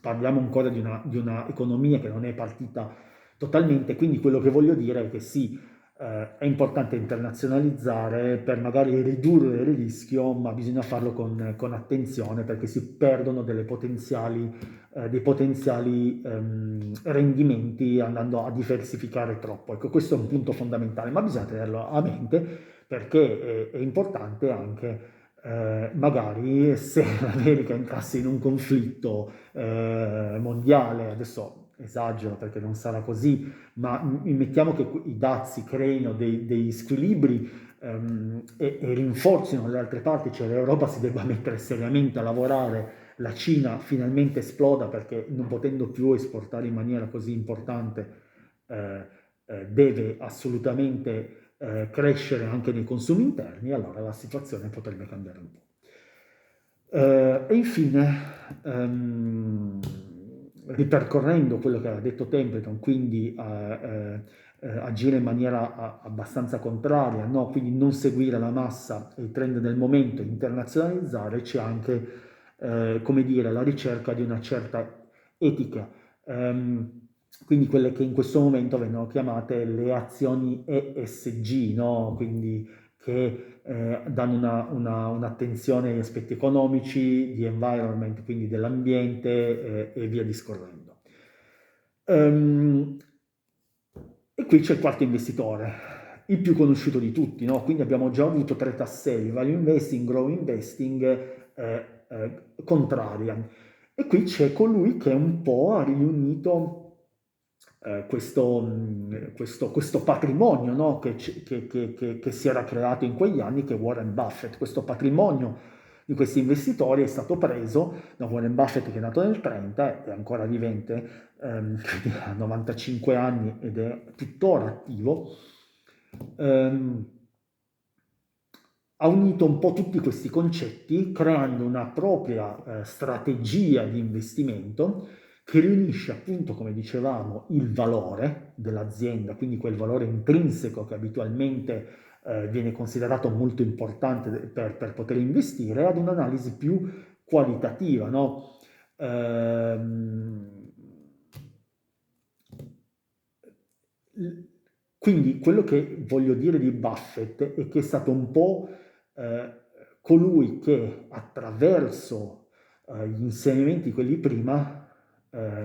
S1: parliamo ancora di una economia che non è partita totalmente, quindi quello che voglio dire è che sì, è importante internazionalizzare per magari ridurre il rischio, ma bisogna farlo con attenzione perché si perdono dei potenziali rendimenti andando a diversificare troppo. Ecco, questo è un punto fondamentale, ma bisogna tenerlo a mente perché è importante anche magari se l'America entrasse in un conflitto mondiale, adesso esagero perché non sarà così, ma mettiamo che i dazi creino degli squilibri e rinforzino le altre parti, cioè l'Europa si debba mettere seriamente a lavorare, la Cina finalmente esploda perché non potendo più esportare in maniera così importante deve assolutamente crescere anche nei consumi interni, allora la situazione potrebbe cambiare un po'. E infine, ripercorrendo quello che aveva detto Templeton, quindi agire in maniera abbastanza contraria, no? Quindi non seguire la massa e i trend del momento, internazionalizzare, c'è anche, come dire, la ricerca di una certa etica. Quindi quelle che in questo momento vengono chiamate le azioni ESG, no? Quindi che danno un'attenzione agli aspetti economici, di environment, quindi dell'ambiente e via discorrendo. E qui c'è il quarto investitore, il più conosciuto di tutti, no? Quindi abbiamo già avuto tre tasselli, value investing, grow investing, contrarian. E qui c'è colui che un po' ha riunito questo patrimonio, no? che si era creato in quegli anni, che è Warren Buffett. Questo patrimonio di questi investitori è stato preso da Warren Buffett, che è nato nel 30, è ancora vivente, ha 95 anni ed è tuttora attivo. Ha unito un po' tutti questi concetti creando una propria strategia di investimento che riunisce appunto, come dicevamo, il valore dell'azienda, quindi quel valore intrinseco che abitualmente viene considerato molto importante per poter investire, ad un'analisi più qualitativa, no? Quindi quello che voglio dire di Buffett è che è stato un po' colui che attraverso gli insegnamenti, quelli prima,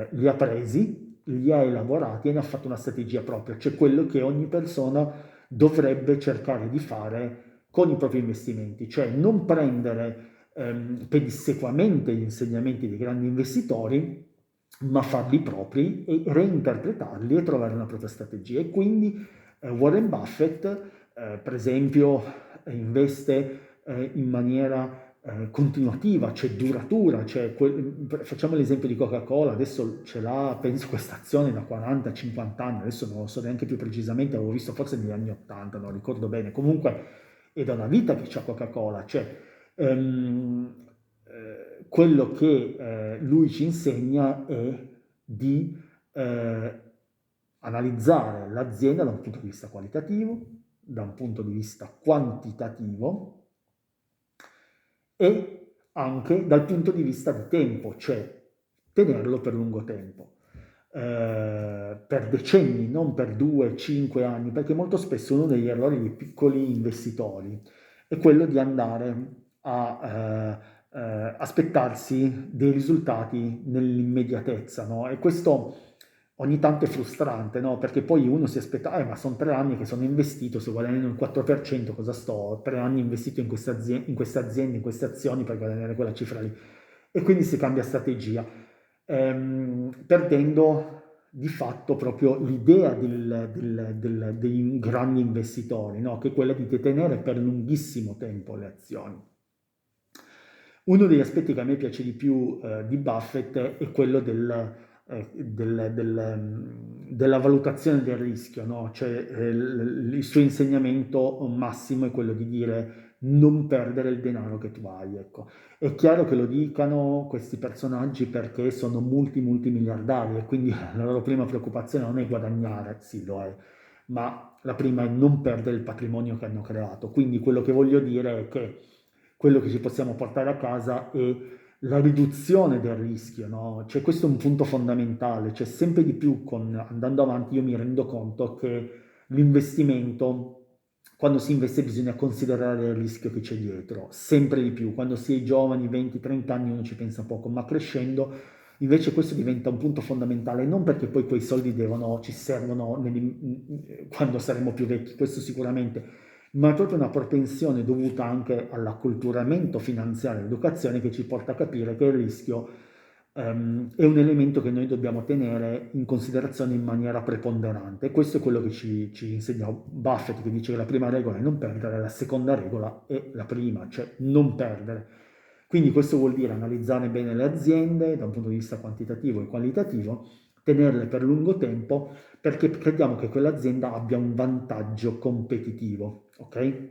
S1: li ha presi, li ha elaborati e ne ha fatto una strategia propria, cioè quello che ogni persona dovrebbe cercare di fare con i propri investimenti, cioè non prendere pedissequamente gli insegnamenti dei grandi investitori, ma farli propri e reinterpretarli e trovare una propria strategia. E quindi Warren Buffett, per esempio, investe in maniera continuativa, cioè duratura, cioè facciamo l'esempio di Coca-Cola, adesso ce l'ha, penso, questa azione da 40-50 anni, adesso non lo so neanche più precisamente, avevo visto forse negli anni 80, non ricordo bene, comunque è da una vita che c'è Coca-Cola, cioè quello che lui ci insegna è di analizzare l'azienda da un punto di vista qualitativo, da un punto di vista quantitativo e anche dal punto di vista di tempo, cioè tenerlo per lungo tempo, per decenni, non per 2-5 anni, perché molto spesso uno degli errori dei piccoli investitori è quello di andare a aspettarsi dei risultati nell'immediatezza, no? E questo ogni tanto è frustrante, no? Perché poi uno si aspetta, ma sono 3 anni che sono investito, se guadagnano il 4%, cosa sto? 3 anni investito in queste aziende, in queste azioni per guadagnare quella cifra lì. E quindi si cambia strategia, perdendo di fatto proprio l'idea dei grandi investitori, no? Che è quella di detenere per lunghissimo tempo le azioni. Uno degli aspetti che a me piace di più di Buffett è quello della valutazione del rischio, no? Cioè il suo insegnamento massimo è quello di dire non perdere il denaro che tu hai, ecco. È chiaro che lo dicano questi personaggi perché sono multimiliardari e quindi la loro prima preoccupazione non è guadagnare, sì lo è, ma la prima è non perdere il patrimonio che hanno creato. Quindi quello che voglio dire è che quello che ci possiamo portare a casa è la riduzione del rischio, no? Cioè questo è un punto fondamentale, cioè sempre di più andando avanti io mi rendo conto che l'investimento, quando si investe bisogna considerare il rischio che c'è dietro, sempre di più, quando si è giovani, 20-30 anni uno ci pensa poco, ma crescendo invece questo diventa un punto fondamentale, non perché poi quei soldi ci servono quando saremo più vecchi, questo sicuramente, ma è proprio una propensione dovuta anche all'acculturamento finanziario e all'educazione che ci porta a capire che il rischio è un elemento che noi dobbiamo tenere in considerazione in maniera preponderante. Questo è quello che ci insegna Buffett, che dice che la prima regola è non perdere, la seconda regola è la prima, cioè non perdere. Quindi questo vuol dire analizzare bene le aziende da un punto di vista quantitativo e qualitativo, tenerle per lungo tempo perché crediamo che quell'azienda abbia un vantaggio competitivo, ok?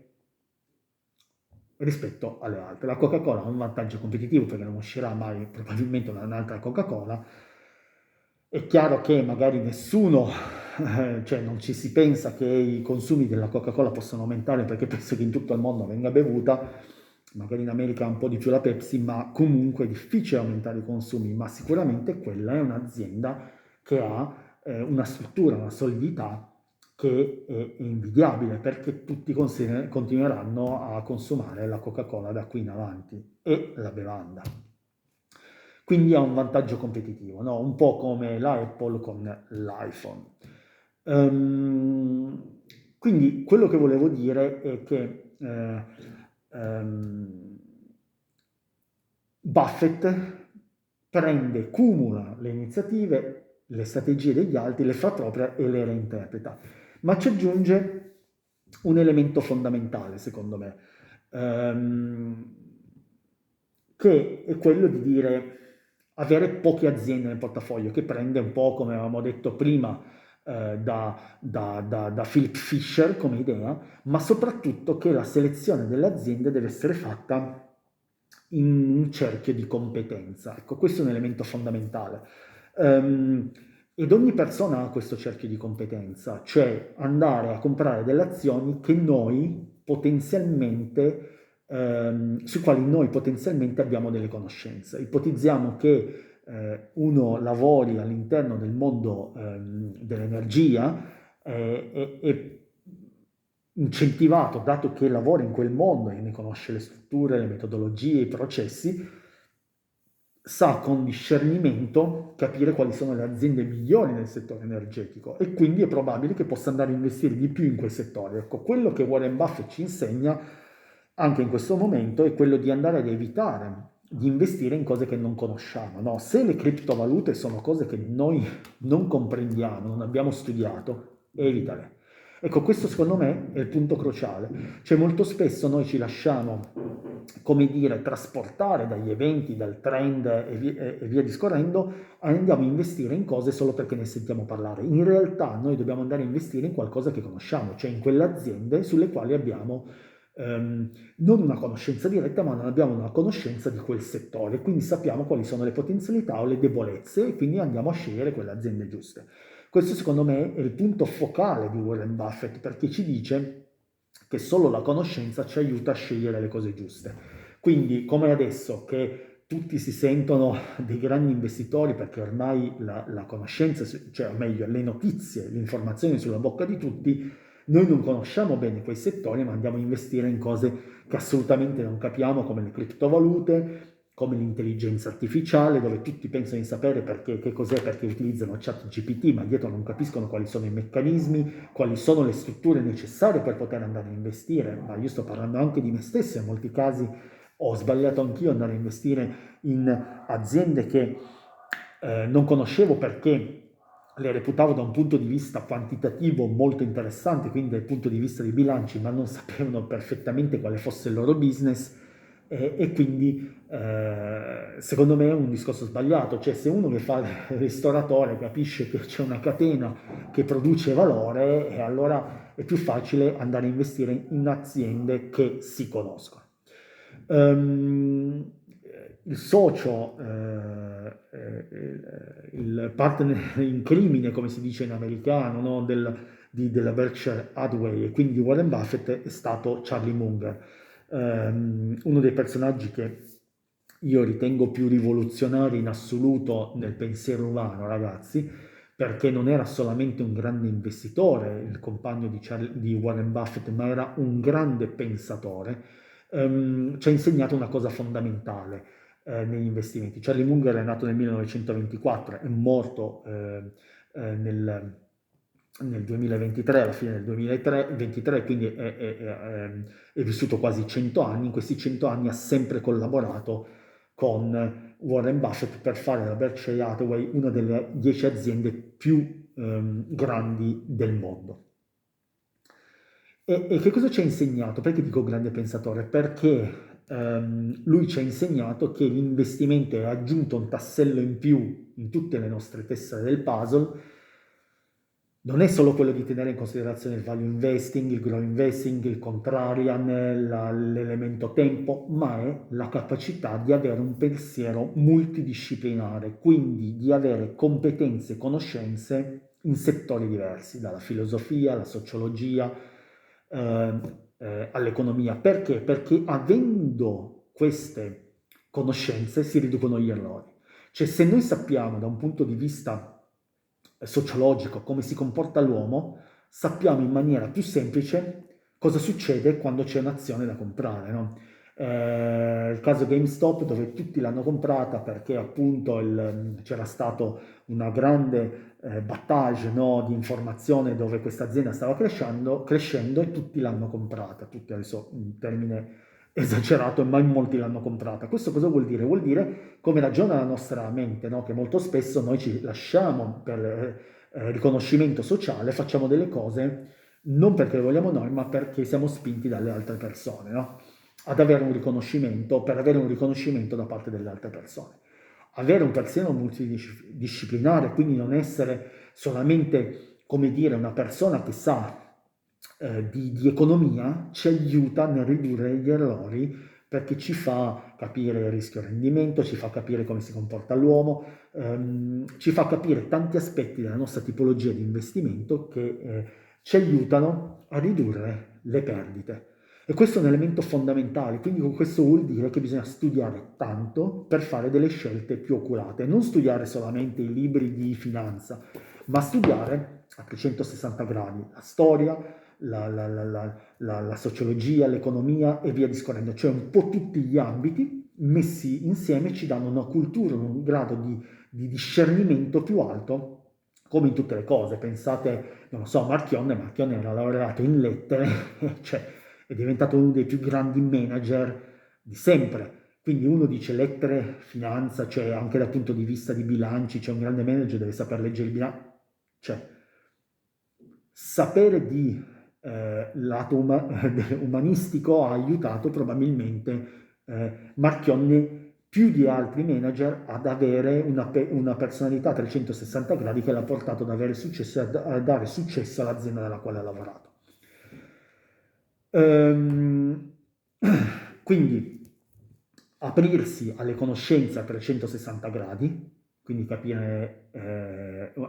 S1: Rispetto alle altre. La Coca-Cola ha un vantaggio competitivo perché non uscirà mai probabilmente un'altra Coca-Cola. È chiaro che magari nessuno, cioè non ci si pensa che i consumi della Coca-Cola possano aumentare perché penso che in tutto il mondo venga bevuta, magari in America un po' di più la Pepsi, ma comunque è difficile aumentare i consumi, ma sicuramente quella è un'azienda che ha una struttura, una solidità che è invidiabile perché tutti continueranno a consumare la Coca-Cola da qui in avanti e la bevanda. Quindi ha un vantaggio competitivo, no? Un po' come la Apple con l'iPhone. Quindi quello che volevo dire è che ehm, Buffett prende, cumula le iniziative, le strategie degli altri, le fa proprie e le reinterpreta. Ma ci aggiunge un elemento fondamentale, secondo me, ehm, che è quello di dire avere poche aziende nel portafoglio, che prende un po', come avevamo detto prima, da Philip Fisher come idea, ma soprattutto che la selezione delle aziende deve essere fatta in un cerchio di competenza. Ecco, questo è un elemento fondamentale. Ed ogni persona ha questo cerchio di competenza, cioè andare a comprare delle azioni che noi potenzialmente, su quali noi potenzialmente abbiamo delle conoscenze. Ipotizziamo che uno lavori all'interno del mondo dell'energia e incentivato, dato che lavora in quel mondo e ne conosce le strutture, le metodologie, i processi, sa con discernimento capire quali sono le aziende migliori nel settore energetico e quindi è probabile che possa andare a investire di più in quei settori. Ecco, quello che Warren Buffett ci insegna anche in questo momento è quello di andare ad evitare di investire in cose che non conosciamo. No? Se le criptovalute sono cose che noi non comprendiamo, non abbiamo studiato, evitale. Ecco, questo secondo me è il punto cruciale. Cioè molto spesso noi ci lasciamo, come dire, trasportare dagli eventi, dal trend e via discorrendo, e andiamo a investire in cose solo perché ne sentiamo parlare. In realtà noi dobbiamo andare a investire in qualcosa che conosciamo, cioè in quelle aziende sulle quali abbiamo non una conoscenza diretta, ma non abbiamo una conoscenza di quel settore, quindi sappiamo quali sono le potenzialità o le debolezze e quindi andiamo a scegliere quelle aziende giuste. Questo secondo me è il punto focale di Warren Buffett perché ci dice che solo la conoscenza ci aiuta a scegliere le cose giuste. Quindi come adesso che tutti si sentono dei grandi investitori perché ormai la conoscenza, cioè o meglio le notizie, le informazioni sulla bocca di tutti, noi non conosciamo bene quei settori ma andiamo a investire in cose che assolutamente non capiamo come le criptovalute, come l'intelligenza artificiale, dove tutti pensano di sapere perché, che cos'è, perché utilizzano ChatGPT, ma dietro non capiscono quali sono i meccanismi, quali sono le strutture necessarie per poter andare a investire. Ma io sto parlando anche di me stesso, in molti casi ho sbagliato anch'io andare a investire in aziende che non conoscevo perché le reputavo da un punto di vista quantitativo molto interessanti, quindi dal punto di vista dei bilanci, ma non sapevano perfettamente quale fosse il loro business e quindi secondo me è un discorso sbagliato, cioè se uno che fa il ristoratore capisce che c'è una catena che produce valore, e allora è più facile andare a investire in aziende che si conoscono. Um, il socio, il partner in crimine, come si dice in americano, no? Della Berkshire Hathaway e quindi di Warren Buffett è stato Charlie Munger, uno dei personaggi che io ritengo più rivoluzionari in assoluto nel pensiero umano, ragazzi, perché non era solamente un grande investitore, il compagno di Warren Buffett, ma era un grande pensatore. Ci ha insegnato una cosa fondamentale negli investimenti. Charlie Munger è nato nel 1924, è morto nel 2023, alla fine del 2023, quindi è vissuto quasi 100 anni. In questi 100 anni ha sempre collaborato con Warren Buffett per fare da Berkshire Hathaway una delle 10 aziende più grandi del mondo. E che cosa ci ha insegnato? Perché dico grande pensatore? Perché lui ci ha insegnato che l'investimento è aggiunto un tassello in più in tutte le nostre tessere del puzzle. Non è solo quello di tenere in considerazione il value investing, il grow investing, il contrarian, l'elemento tempo, ma è la capacità di avere un pensiero multidisciplinare, quindi di avere competenze e conoscenze in settori diversi, dalla filosofia alla sociologia, all'economia. Perché? Perché avendo queste conoscenze si riducono gli errori. Cioè, se noi sappiamo da un punto di vista sociologico come si comporta l'uomo, sappiamo in maniera più semplice cosa succede quando c'è un'azione da comprare, no? Il caso GameStop, dove tutti l'hanno comprata perché appunto c'era stato una grande battage, no, di informazione dove questa azienda stava crescendo e tutti l'hanno comprata, tutti, adesso un termine esagerato, ma in molti l'hanno comprata. Questo cosa vuol dire? Vuol dire come ragiona la nostra mente, no? Che molto spesso noi ci lasciamo per riconoscimento sociale, facciamo delle cose non perché le vogliamo noi, ma perché siamo spinti dalle altre persone, no? Ad avere un riconoscimento, per avere un riconoscimento da parte delle altre persone. Avere un pensiero multidisciplinare, quindi non essere solamente, come dire, una persona che sa di economia, ci aiuta nel ridurre gli errori perché ci fa capire il rischio rendimento, ci fa capire come si comporta l'uomo, ci fa capire tanti aspetti della nostra tipologia di investimento che ci aiutano a ridurre le perdite. E questo è un elemento fondamentale, quindi questo vuol dire che bisogna studiare tanto per fare delle scelte più oculate, non studiare solamente i libri di finanza, ma studiare a 360 gradi la storia, la sociologia, l'economia e via discorrendo, cioè un po' tutti gli ambiti messi insieme ci danno una cultura, un grado di discernimento più alto, come in tutte le cose. Pensate, non lo so, Marchionne era laureato in lettere, cioè è diventato uno dei più grandi manager di sempre. Quindi uno dice lettere, finanza, cioè anche dal punto di vista di bilanci, cioè un grande manager deve saper leggere il bilancio, cioè sapere di lato umanistico ha aiutato probabilmente Marchionne più di altri manager ad avere una personalità a 360 gradi che l'ha portato ad avere successo e a dare successo all'azienda nella quale ha lavorato. Quindi aprirsi alle conoscenze a 360 gradi, quindi capire,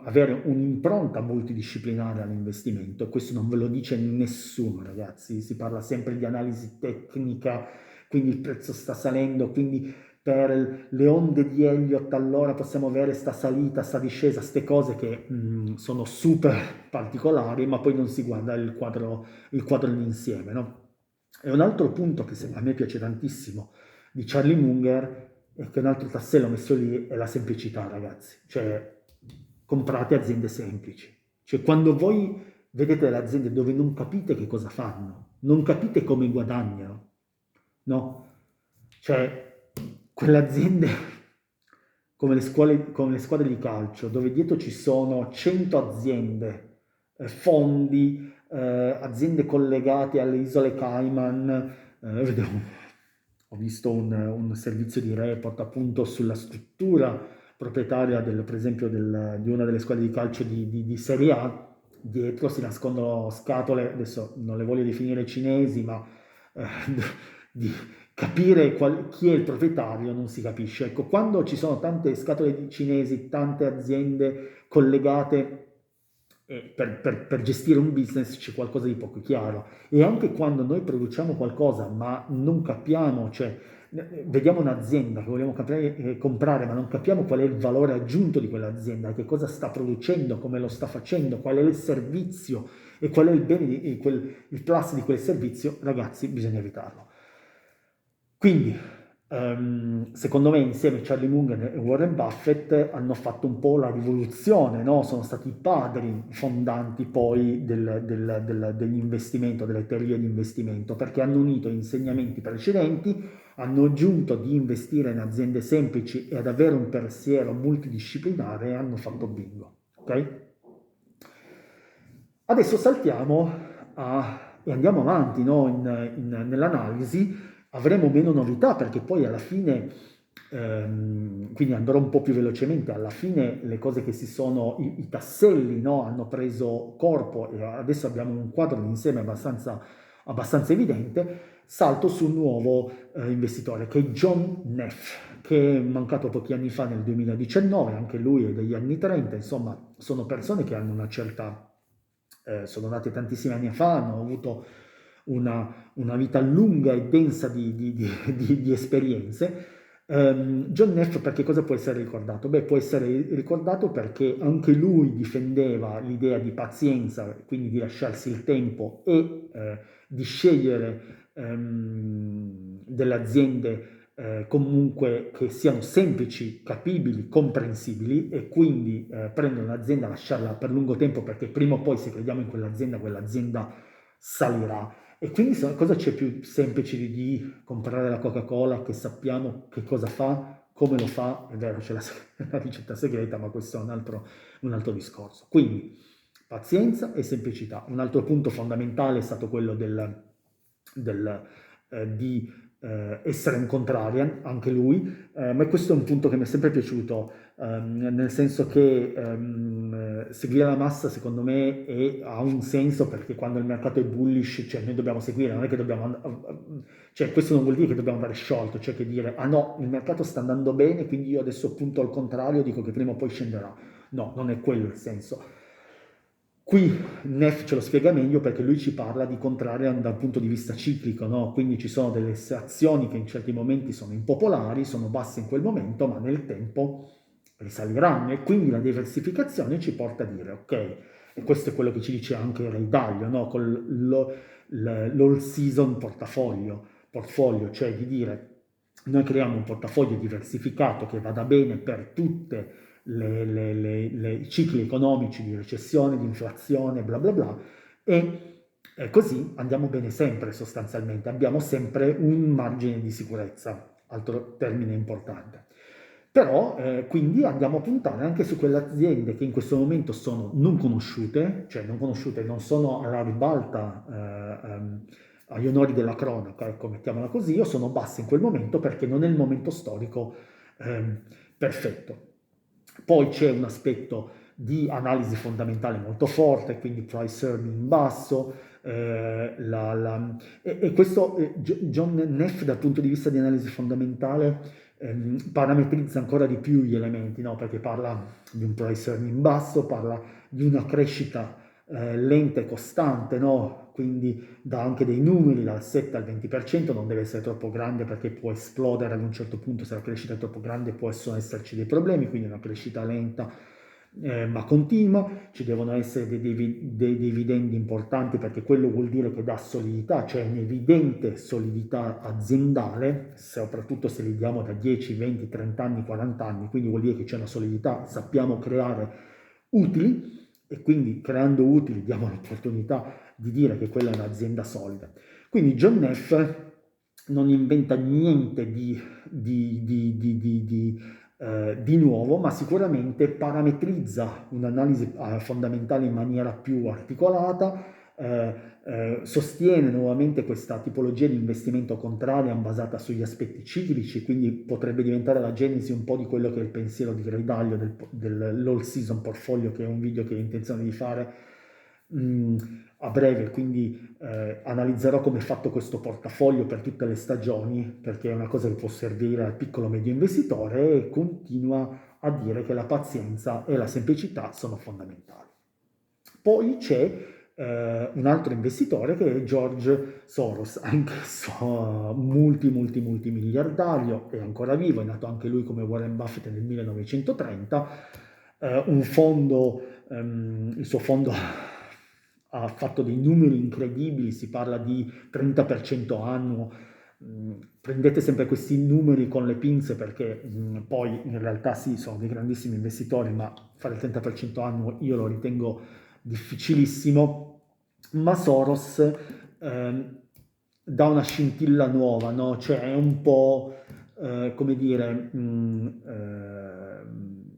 S1: avere un'impronta multidisciplinare all'investimento. Questo non ve lo dice nessuno, ragazzi, si parla sempre di analisi tecnica, quindi il prezzo sta salendo, quindi per le onde di Elliott allora possiamo avere sta salita, sta discesa, queste cose che sono super particolari, ma poi non si guarda il quadro d'insieme, no? E un altro punto che a me piace tantissimo di Charlie Munger è che un altro tassello messo lì è la semplicità, ragazzi. Cioè, comprate aziende semplici. Cioè, quando voi vedete delle aziende dove non capite che cosa fanno, non capite come guadagnano, no? Cioè, quelle aziende come le squadre di calcio, dove dietro ci sono 100 aziende, fondi, aziende collegate alle isole Cayman. Ho visto un servizio di report appunto sulla struttura proprietaria per esempio di una delle squadre di calcio di Serie A. Dietro si nascondono scatole, adesso non le voglio definire cinesi, ma eh, di capire chi è il proprietario non si capisce. Ecco, quando ci sono tante scatole di cinesi, tante aziende collegate per gestire un business, c'è qualcosa di poco chiaro. E anche quando noi produciamo qualcosa ma non capiamo, cioè vediamo un'azienda che vogliamo comprare ma non capiamo qual è il valore aggiunto di quell'azienda, che cosa sta producendo, come lo sta facendo, qual è il servizio e qual è il bene, il plus di quel servizio, ragazzi, bisogna evitarlo. Quindi secondo me insieme Charlie Munger e Warren Buffett hanno fatto un po' la rivoluzione, no? Sono stati i padri fondanti poi dell'investimento, delle teorie di investimento, perché hanno unito insegnamenti precedenti, hanno aggiunto di investire in aziende semplici e ad avere un pensiero multidisciplinare e hanno fatto bingo. Ok? Adesso saltiamo e andiamo avanti, no? Nell'analisi. Avremo meno novità perché poi alla fine, quindi andrò un po' più velocemente, alla fine le cose che i tasselli, no? Hanno preso corpo e adesso abbiamo un quadro d'insieme abbastanza evidente. Salto su un nuovo investitore che è John Neff, che è mancato pochi anni fa nel 2019, anche lui è degli anni 30, insomma sono persone che hanno una certa, sono nate tantissimi anni fa, hanno avuto una vita lunga e densa di esperienze. John Neff perché cosa può essere ricordato? Beh, può essere ricordato perché anche lui difendeva l'idea di pazienza, quindi di lasciarsi il tempo e di scegliere delle aziende comunque che siano semplici, capibili, comprensibili e quindi prendere un'azienda, lasciarla per lungo tempo perché prima o poi se crediamo in quell'azienda salirà. E quindi cosa c'è più semplice di comprare la Coca-Cola che sappiamo che cosa fa, come lo fa, è vero c'è la ricetta segreta, ma questo è un altro discorso. Quindi pazienza e semplicità. Un altro punto fondamentale è stato quello di essere un contrarian, anche lui, ma questo è un punto che mi è sempre piaciuto, nel senso che seguire la massa secondo me ha un senso perché quando il mercato è bullish, cioè noi dobbiamo seguire, non è che dobbiamo, cioè questo non vuol dire che dobbiamo andare sciolto, cioè che dire, ah no, il mercato sta andando bene, quindi io adesso punto al contrario, dico che prima o poi scenderà. No, non è quello il senso. Qui Neff ce lo spiega meglio perché lui ci parla di contrario dal punto di vista ciclico, no? Quindi ci sono delle azioni che in certi momenti sono impopolari, sono basse in quel momento, ma nel tempo risaliranno e quindi la diversificazione ci porta a dire, ok, e questo è quello che ci dice anche Ray Dalio, no? Con l'all season portfolio, cioè di dire noi creiamo un portafoglio diversificato che vada bene per tutte i cicli economici di recessione, di inflazione, bla bla bla, e così andiamo bene sempre sostanzialmente, abbiamo sempre un margine di sicurezza, altro termine importante. Però quindi andiamo a puntare anche su quelle aziende che in questo momento sono non conosciute, cioè non conosciute, non sono alla ribalta agli onori della cronaca, ecco, mettiamola così, o sono basse in quel momento perché non è il momento storico perfetto. Poi c'è un aspetto di analisi fondamentale molto forte, quindi price earning basso, e questo John Neff dal punto di vista di analisi fondamentale parametrizza ancora di più gli elementi, no? Perché parla di un price earning basso, parla di una crescita lenta e costante, no? Quindi dà anche dei numeri dal 7 al 20%, non deve essere troppo grande perché può esplodere ad un certo punto, se la crescita è troppo grande possono esserci dei problemi, quindi una crescita lenta ma continua, ci devono essere dei dividendi importanti perché quello vuol dire che dà solidità, cioè un'evidente solidità aziendale, soprattutto se li diamo da 10, 20, 30 anni, 40 anni, quindi vuol dire che c'è una solidità, sappiamo creare utili e quindi creando utili diamo l'opportunità di dire che quella è un'azienda solida. Quindi John Neff non inventa niente di nuovo, ma sicuramente parametrizza un'analisi fondamentale in maniera più articolata, sostiene nuovamente questa tipologia di investimento contraria basata sugli aspetti ciclici, quindi potrebbe diventare la genesi un po' di quello che è il pensiero di Ray Dalio dell'all season portfolio, che è un video che ho intenzione di fare a breve, quindi analizzerò come è fatto questo portafoglio per tutte le stagioni, perché è una cosa che può servire al piccolo medio investitore e continua a dire che la pazienza e la semplicità sono fondamentali. Poi c'è un altro investitore che è George Soros, anch'esso multimiliardario, è ancora vivo, è nato anche lui come Warren Buffett nel 1930, un fondo, il suo fondo ha fatto dei numeri incredibili, si parla di 30% annuo prendete sempre questi numeri con le pinze perché poi in realtà sì, sono dei grandissimi investitori, ma fare il 30% annuo io lo ritengo difficilissimo, ma Soros dà una scintilla nuova, no? Cioè è un po' come dire,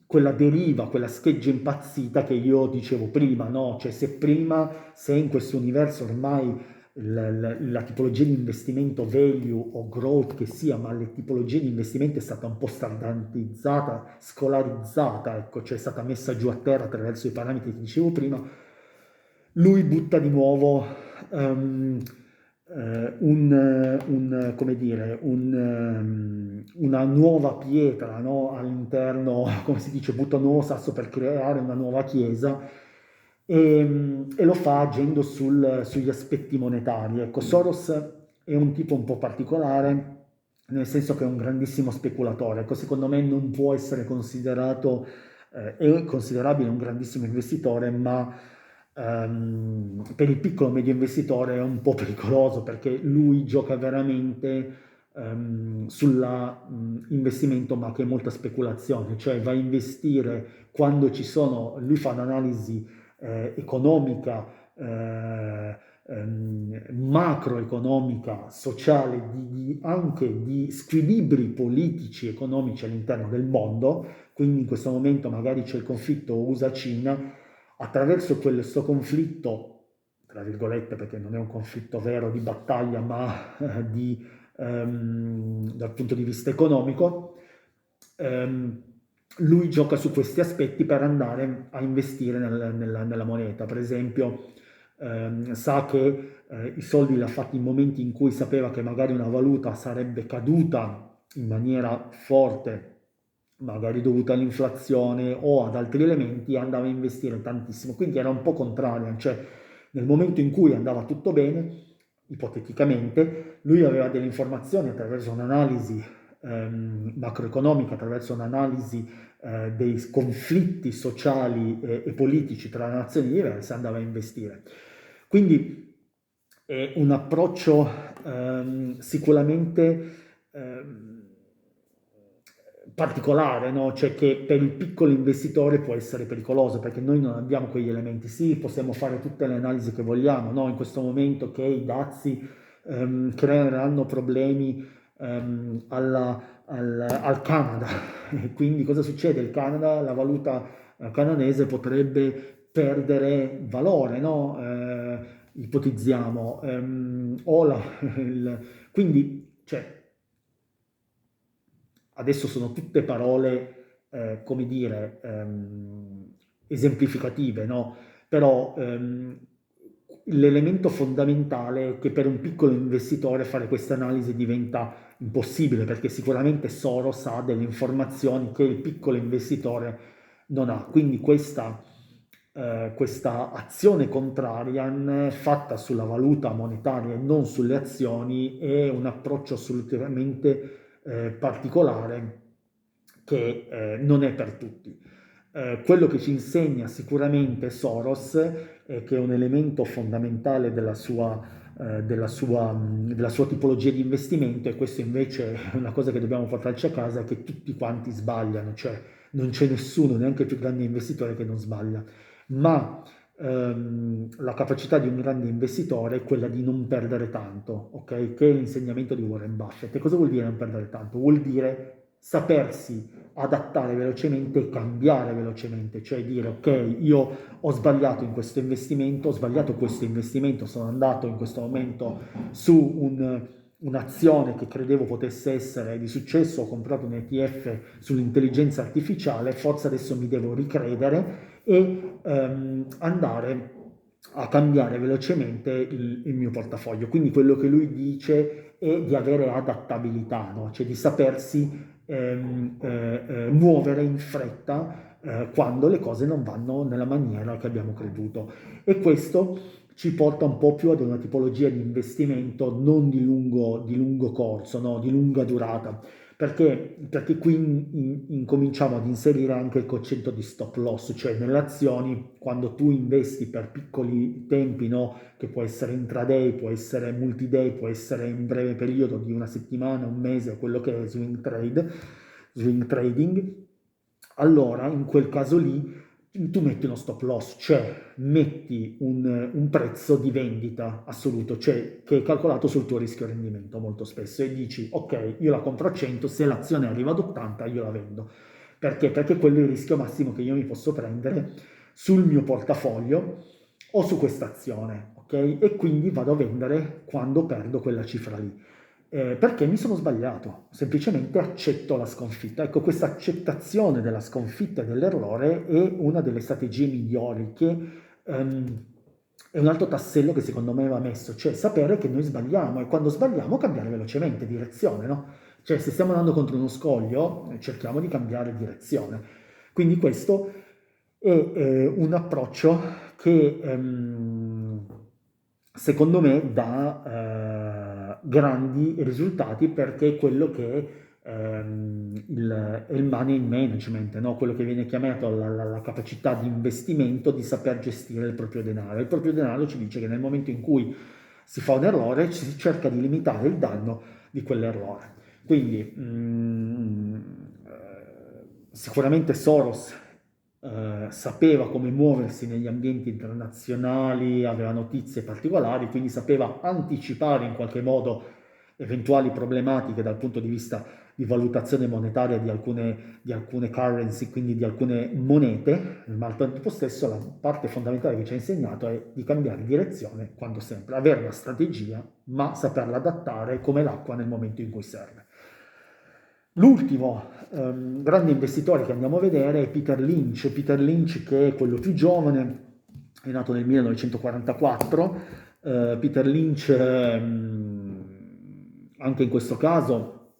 S1: quella deriva, quella scheggia impazzita che io dicevo prima, no? Cioè se prima, se in questo universo ormai la tipologia di investimento value o growth che sia, ma la tipologia di investimento è stata un po' standardizzata, scolarizzata, ecco, cioè è stata messa giù a terra attraverso i parametri che dicevo prima, lui butta di nuovo come dire, una nuova pietra, no? All'interno, come si dice, butta un nuovo sasso per creare una nuova chiesa e lo fa agendo sugli aspetti monetari. Ecco, Soros è un tipo un po' particolare, nel senso che è un grandissimo speculatore. Ecco, secondo me non può essere considerato, è considerabile un grandissimo investitore, ma per il piccolo e medio investitore è un po' pericoloso perché lui gioca veramente sull'investimento ma che è molta speculazione, cioè va a investire quando ci sono, lui fa un'analisi economica, macroeconomica, sociale, anche di squilibri politici, economici all'interno del mondo, quindi in questo momento magari c'è il conflitto USA-Cina, attraverso questo conflitto, tra virgolette, perché non è un conflitto vero di battaglia, ma dal punto di vista economico, lui gioca su questi aspetti per andare a investire nella moneta. Per esempio, sa che i soldi li ha fatti in momenti in cui sapeva che magari una valuta sarebbe caduta in maniera forte, magari dovuta all'inflazione o ad altri elementi, andava a investire tantissimo. Quindi era un po' contrario, cioè nel momento in cui andava tutto bene, ipoteticamente, lui aveva delle informazioni attraverso un'analisi macroeconomica, attraverso un'analisi dei conflitti sociali e politici tra nazioni diverse, andava a investire. Quindi è un approccio sicuramente particolare, no? Cioè che per il piccolo investitore può essere pericoloso perché noi non abbiamo quegli elementi. Sì, possiamo fare tutte le analisi che vogliamo, no? In questo momento che i dazi creeranno problemi al Canada. E quindi cosa succede? Il Canada, la valuta canadese potrebbe perdere valore, no? Ipotizziamo. Quindi, cioè, adesso sono tutte parole, come dire, esemplificative, no? Però l'elemento fondamentale è che per un piccolo investitore fare questa analisi diventa impossibile perché sicuramente Soros ha delle informazioni che il piccolo investitore non ha. Quindi questa azione contrarian fatta sulla valuta monetaria e non sulle azioni è un approccio assolutamente particolare che non è per tutti. Quello che ci insegna sicuramente Soros è che è un elemento fondamentale della sua tipologia di investimento e questo invece è una cosa che dobbiamo portarci a casa, è che tutti quanti sbagliano, cioè non c'è nessuno, neanche il più grande investitore che non sbaglia, ma la capacità di un grande investitore è quella di non perdere tanto, ok? Che è l'insegnamento di Warren Buffett. E cosa vuol dire non perdere tanto? Vuol dire sapersi adattare velocemente e cambiare velocemente, cioè dire ok, io ho sbagliato in questo investimento, ho sbagliato questo investimento, sono andato in questo momento su un'azione che credevo potesse essere di successo, ho comprato un ETF sull'intelligenza artificiale, forse adesso mi devo ricredere e andare a cambiare velocemente il mio portafoglio. Quindi quello che lui dice è di avere adattabilità, no? Cioè di sapersi muovere in fretta quando le cose non vanno nella maniera che abbiamo creduto. E questo ci porta un po' più ad una tipologia di investimento non di lungo corso, no? Di lunga durata. Perché qui incominciamo ad inserire anche il concetto di stop loss, cioè nelle azioni, quando tu investi per piccoli tempi, no, che può essere intraday, può essere multi-day, può essere in breve periodo di una settimana, un mese, quello che è swing trading, allora in quel caso lì tu metti uno stop loss, cioè metti un prezzo di vendita assoluto, cioè che è calcolato sul tuo rischio rendimento molto spesso e dici ok, io la compro a 100, se l'azione arriva ad 80 io la vendo. Perché? Perché quello è il rischio massimo che io mi posso prendere sul mio portafoglio o su questa azione, ok? E quindi vado a vendere quando perdo quella cifra lì. Perché mi sono sbagliato, semplicemente accetto la sconfitta. Ecco, questa accettazione della sconfitta e dell'errore è una delle strategie migliori, che è un altro tassello che secondo me va messo, cioè sapere che noi sbagliamo e quando sbagliamo cambiare velocemente direzione, no? Cioè se stiamo andando contro uno scoglio, cerchiamo di cambiare direzione. Quindi questo è un approccio che secondo me dà grandi risultati perché è quello che è il money management, no? Quello che viene chiamato la capacità di investimento, di saper gestire il proprio denaro. Il proprio denaro ci dice che nel momento in cui si fa un errore si cerca di limitare il danno di quell'errore. Quindi sicuramente Soros sapeva come muoversi negli ambienti internazionali, aveva notizie particolari, quindi sapeva anticipare in qualche modo eventuali problematiche dal punto di vista di valutazione monetaria di alcune currency, quindi di alcune monete, ma al tempo stesso la parte fondamentale che ci ha insegnato è di cambiare direzione quando sempre, avere una strategia, ma saperla adattare come l'acqua nel momento in cui serve. L'ultimo grande investitore che andiamo a vedere è Peter Lynch. Peter Lynch, che è quello più giovane, è nato nel 1944. Peter Lynch, anche in questo caso,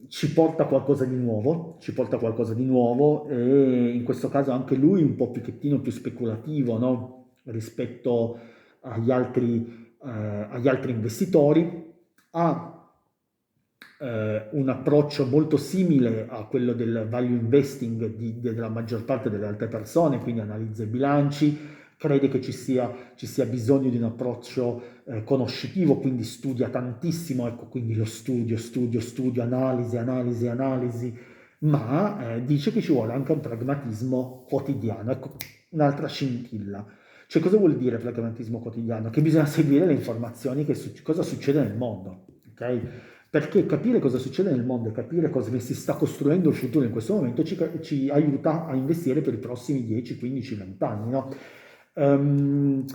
S1: ci porta qualcosa di nuovo e in questo caso anche lui un po' più speculativo, no? Rispetto agli altri investitori. Ha un approccio molto simile a quello del value investing della maggior parte delle altre persone, quindi analizza i bilanci, crede che ci sia bisogno di un approccio conoscitivo, quindi studia tantissimo, ecco, quindi lo studio, analisi, ma dice che ci vuole anche un pragmatismo quotidiano. Ecco, un'altra scintilla. Cioè, cosa vuol dire pragmatismo quotidiano? Che bisogna seguire le informazioni, cosa succede nel mondo, ok? Perché capire cosa succede nel mondo e capire cosa si sta costruendo il futuro in questo momento ci aiuta a investire per i prossimi 10, 15, 20 anni, no? Um,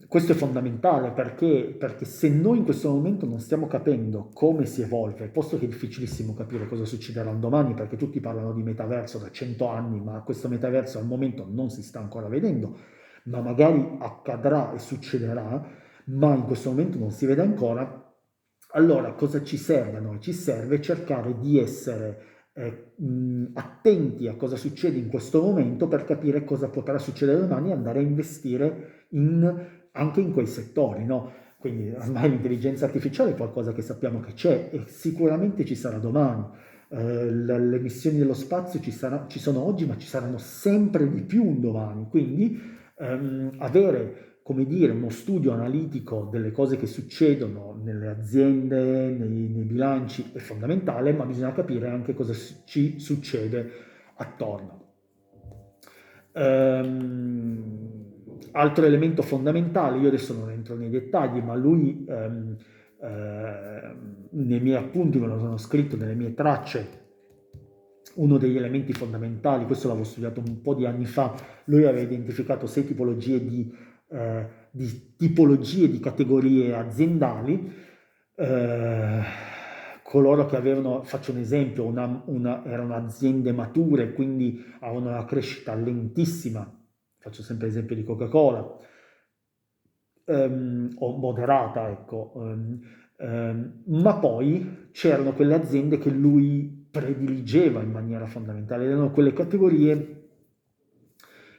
S1: Questo è fondamentale perché se noi in questo momento non stiamo capendo come si evolve, posto che è difficilissimo capire cosa succederà un domani, perché tutti parlano di metaverso da 100 anni, ma questo metaverso al momento non si sta ancora vedendo, ma magari accadrà e succederà, ma in questo momento non si vede ancora. Allora, cosa ci serve a noi? Ci serve cercare di essere attenti a cosa succede in questo momento per capire cosa potrà succedere domani e andare a investire anche in quei settori, no? Quindi ormai l'intelligenza artificiale è qualcosa che sappiamo che c'è e sicuramente ci sarà domani. Le missioni dello spazio ci sono oggi, ma ci saranno sempre di più un domani. Quindi avere, come dire, uno studio analitico delle cose che succedono nelle aziende, nei bilanci è fondamentale, ma bisogna capire anche cosa ci succede attorno. Altro elemento fondamentale, io adesso non entro nei dettagli, ma lui nei miei appunti me lo sono scritto nelle mie tracce, uno degli elementi fondamentali, questo l'avevo studiato un po' di anni fa, lui aveva identificato 6 tipologie di categorie aziendali, eh, coloro che avevano, faccio un esempio, erano aziende mature, quindi avevano una crescita lentissima, faccio sempre l'esempio di Coca-Cola, o moderata, ecco, ma poi c'erano quelle aziende che lui prediligeva in maniera fondamentale, erano quelle categorie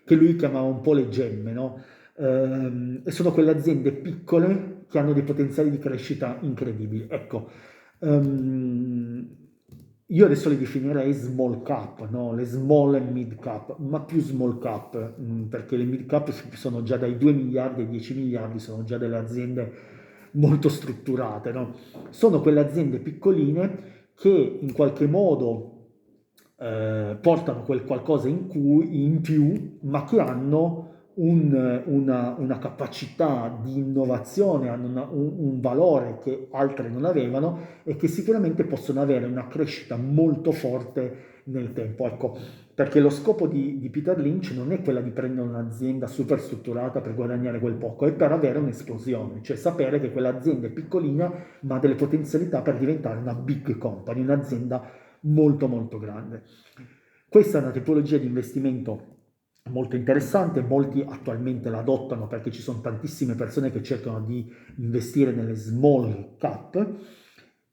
S1: che lui chiamava un po' le gemme, no? e sono quelle aziende piccole che hanno dei potenziali di crescita incredibili. Ecco, ehm, io adesso le definirei small cap, no? Le small e mid cap, ma più small cap, perché le mid cap sono già dai 2 miliardi ai 10 miliardi, sono già delle aziende molto strutturate, no? Sono quelle aziende piccoline che in qualche modo portano quel qualcosa in più, ma che hanno una capacità di innovazione, hanno un valore che altre non avevano e che sicuramente possono avere una crescita molto forte nel tempo. Ecco, perché lo scopo di Peter Lynch non è quella di prendere un'azienda super strutturata per guadagnare quel poco, è per avere un'esplosione, cioè sapere che quell'azienda è piccolina ma ha delle potenzialità per diventare una big company, un'azienda molto molto grande. Questa è una tipologia di investimento molto interessante, molti attualmente la adottano perché ci sono tantissime persone che cercano di investire nelle small cap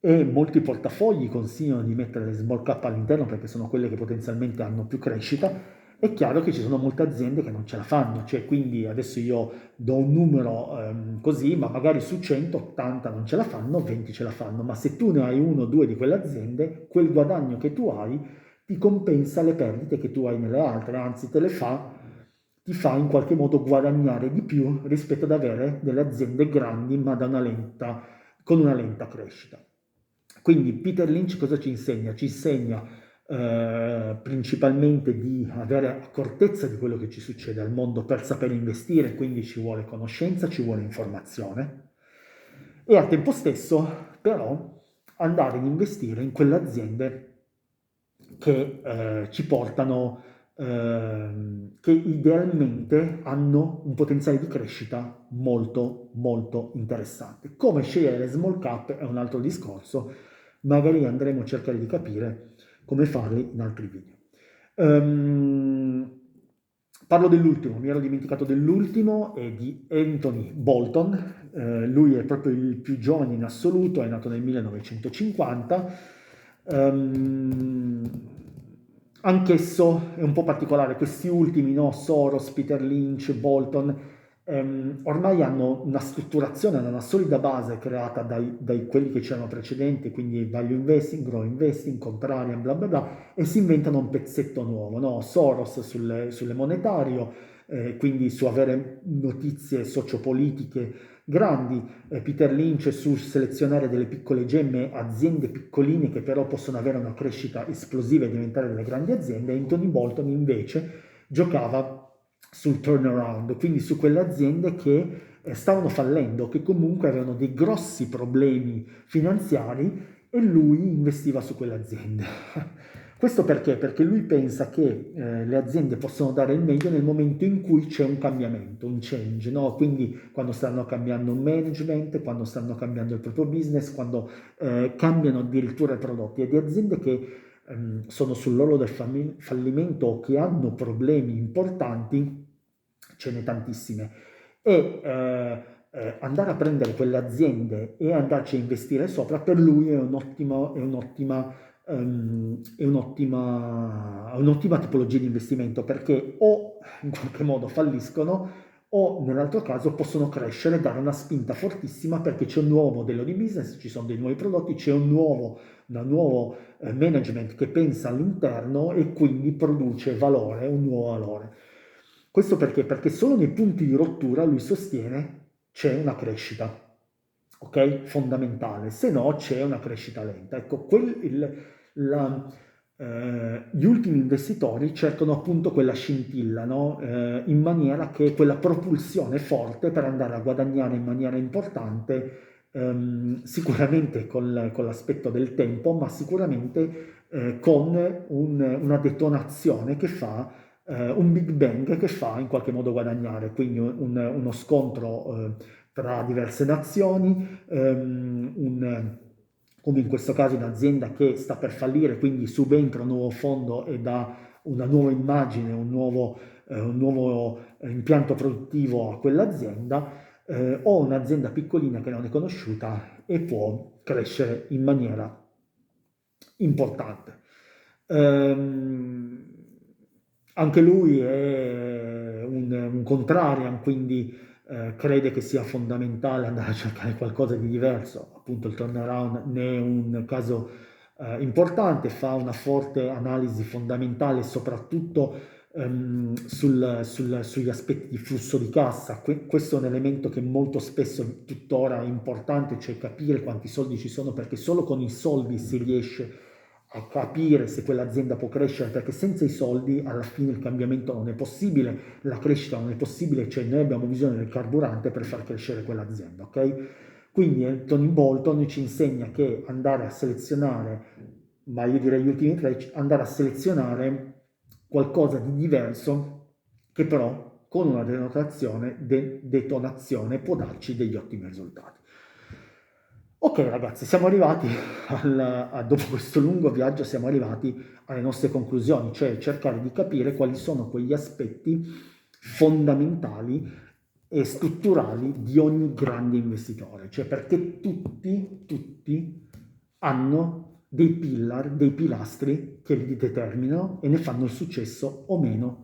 S1: e molti portafogli consigliano di mettere le small cap all'interno perché sono quelle che potenzialmente hanno più crescita. È chiaro che ci sono molte aziende che non ce la fanno, cioè quindi adesso io do un numero così, ma magari su 100, 80 non ce la fanno, 20 ce la fanno, ma se tu ne hai uno o due di quelle aziende, quel guadagno che tu hai ti compensa le perdite che tu hai nelle altre, anzi ti fa in qualche modo guadagnare di più rispetto ad avere delle aziende grandi ma con una lenta crescita. Quindi Peter Lynch cosa ci insegna? Ci insegna principalmente di avere accortezza di quello che ci succede al mondo per sapere investire, quindi ci vuole conoscenza, ci vuole informazione e al tempo stesso però andare ad investire in quelle aziende che ci portano, che idealmente hanno un potenziale di crescita molto molto interessante. Come scegliere le small cap è un altro discorso, magari andremo a cercare di capire come farli in altri video. Um, Parlo dell'ultimo, mi ero dimenticato dell'ultimo, è di Anthony Bolton, lui è proprio il più giovane in assoluto, è nato nel 1950. Ehm, Anch'esso è un po' particolare, questi ultimi, no? Soros, Peter Lynch, Bolton, ormai hanno una strutturazione, hanno una solida base creata dai quelli che c'erano precedenti, quindi value investing, grow investing, contrarian, bla bla bla, e si inventano un pezzetto nuovo, no? Soros sulle monetario, quindi su avere notizie sociopolitiche grandi, Peter Lynch su selezionare delle piccole gemme, aziende piccoline che però possono avere una crescita esplosiva e diventare delle grandi aziende, e Anthony Bolton invece giocava sul turnaround, quindi su quelle aziende che stavano fallendo, che comunque avevano dei grossi problemi finanziari e lui investiva su quelle aziende. Questo perché? Perché lui pensa che le aziende possono dare il meglio nel momento in cui c'è un cambiamento, un change, no? Quindi quando stanno cambiando un management, quando stanno cambiando il proprio business, quando cambiano addirittura i prodotti. E di aziende che sono sull'orlo del fallimento o che hanno problemi importanti, ce n'è tantissime. E andare a prendere quelle aziende e andarci a investire sopra, per lui è un'ottima tipologia di investimento perché o in qualche modo falliscono o nell'altro caso possono crescere e dare una spinta fortissima perché c'è un nuovo modello di business, ci sono dei nuovi prodotti, c'è un nuovo management che pensa all'interno e quindi produce valore, un nuovo valore. Questo perché? Perché solo nei punti di rottura lui sostiene c'è una crescita, ok? Fondamentale, se no c'è una crescita lenta. Ecco, gli ultimi investitori cercano appunto quella scintilla, no? In maniera che quella propulsione forte per andare a guadagnare in maniera importante, sicuramente con l'aspetto del tempo, ma sicuramente con una detonazione che fa un Big Bang che fa in qualche modo guadagnare, quindi uno scontro tra diverse nazioni, come in questo caso un'azienda che sta per fallire, quindi subentra un nuovo fondo e dà una nuova immagine, un nuovo impianto produttivo a quell'azienda, o un'azienda piccolina che non è conosciuta e può crescere in maniera importante. Ehm, Anche lui è un contrarian, quindi crede che sia fondamentale andare a cercare qualcosa di diverso. Appunto il turnaround ne è un caso importante, fa una forte analisi fondamentale soprattutto sugli aspetti di flusso di cassa. Questo è un elemento che molto spesso tuttora è importante, cioè capire quanti soldi ci sono, perché solo con i soldi si riesce a capire se quell'azienda può crescere, perché senza i soldi alla fine il cambiamento non è possibile, la crescita non è possibile, cioè noi abbiamo bisogno del carburante per far crescere quell'azienda, ok? Quindi Anthony Bolton ci insegna che andare a selezionare, ma io direi gli ultimi tre, andare a selezionare qualcosa di diverso che però con una detonazione può darci degli ottimi risultati. Ok ragazzi, siamo arrivati dopo questo lungo viaggio, siamo arrivati alle nostre conclusioni, cioè cercare di capire quali sono quegli aspetti fondamentali e strutturali di ogni grande investitore, cioè perché tutti hanno dei pillar, dei pilastri che li determinano e ne fanno il successo o meno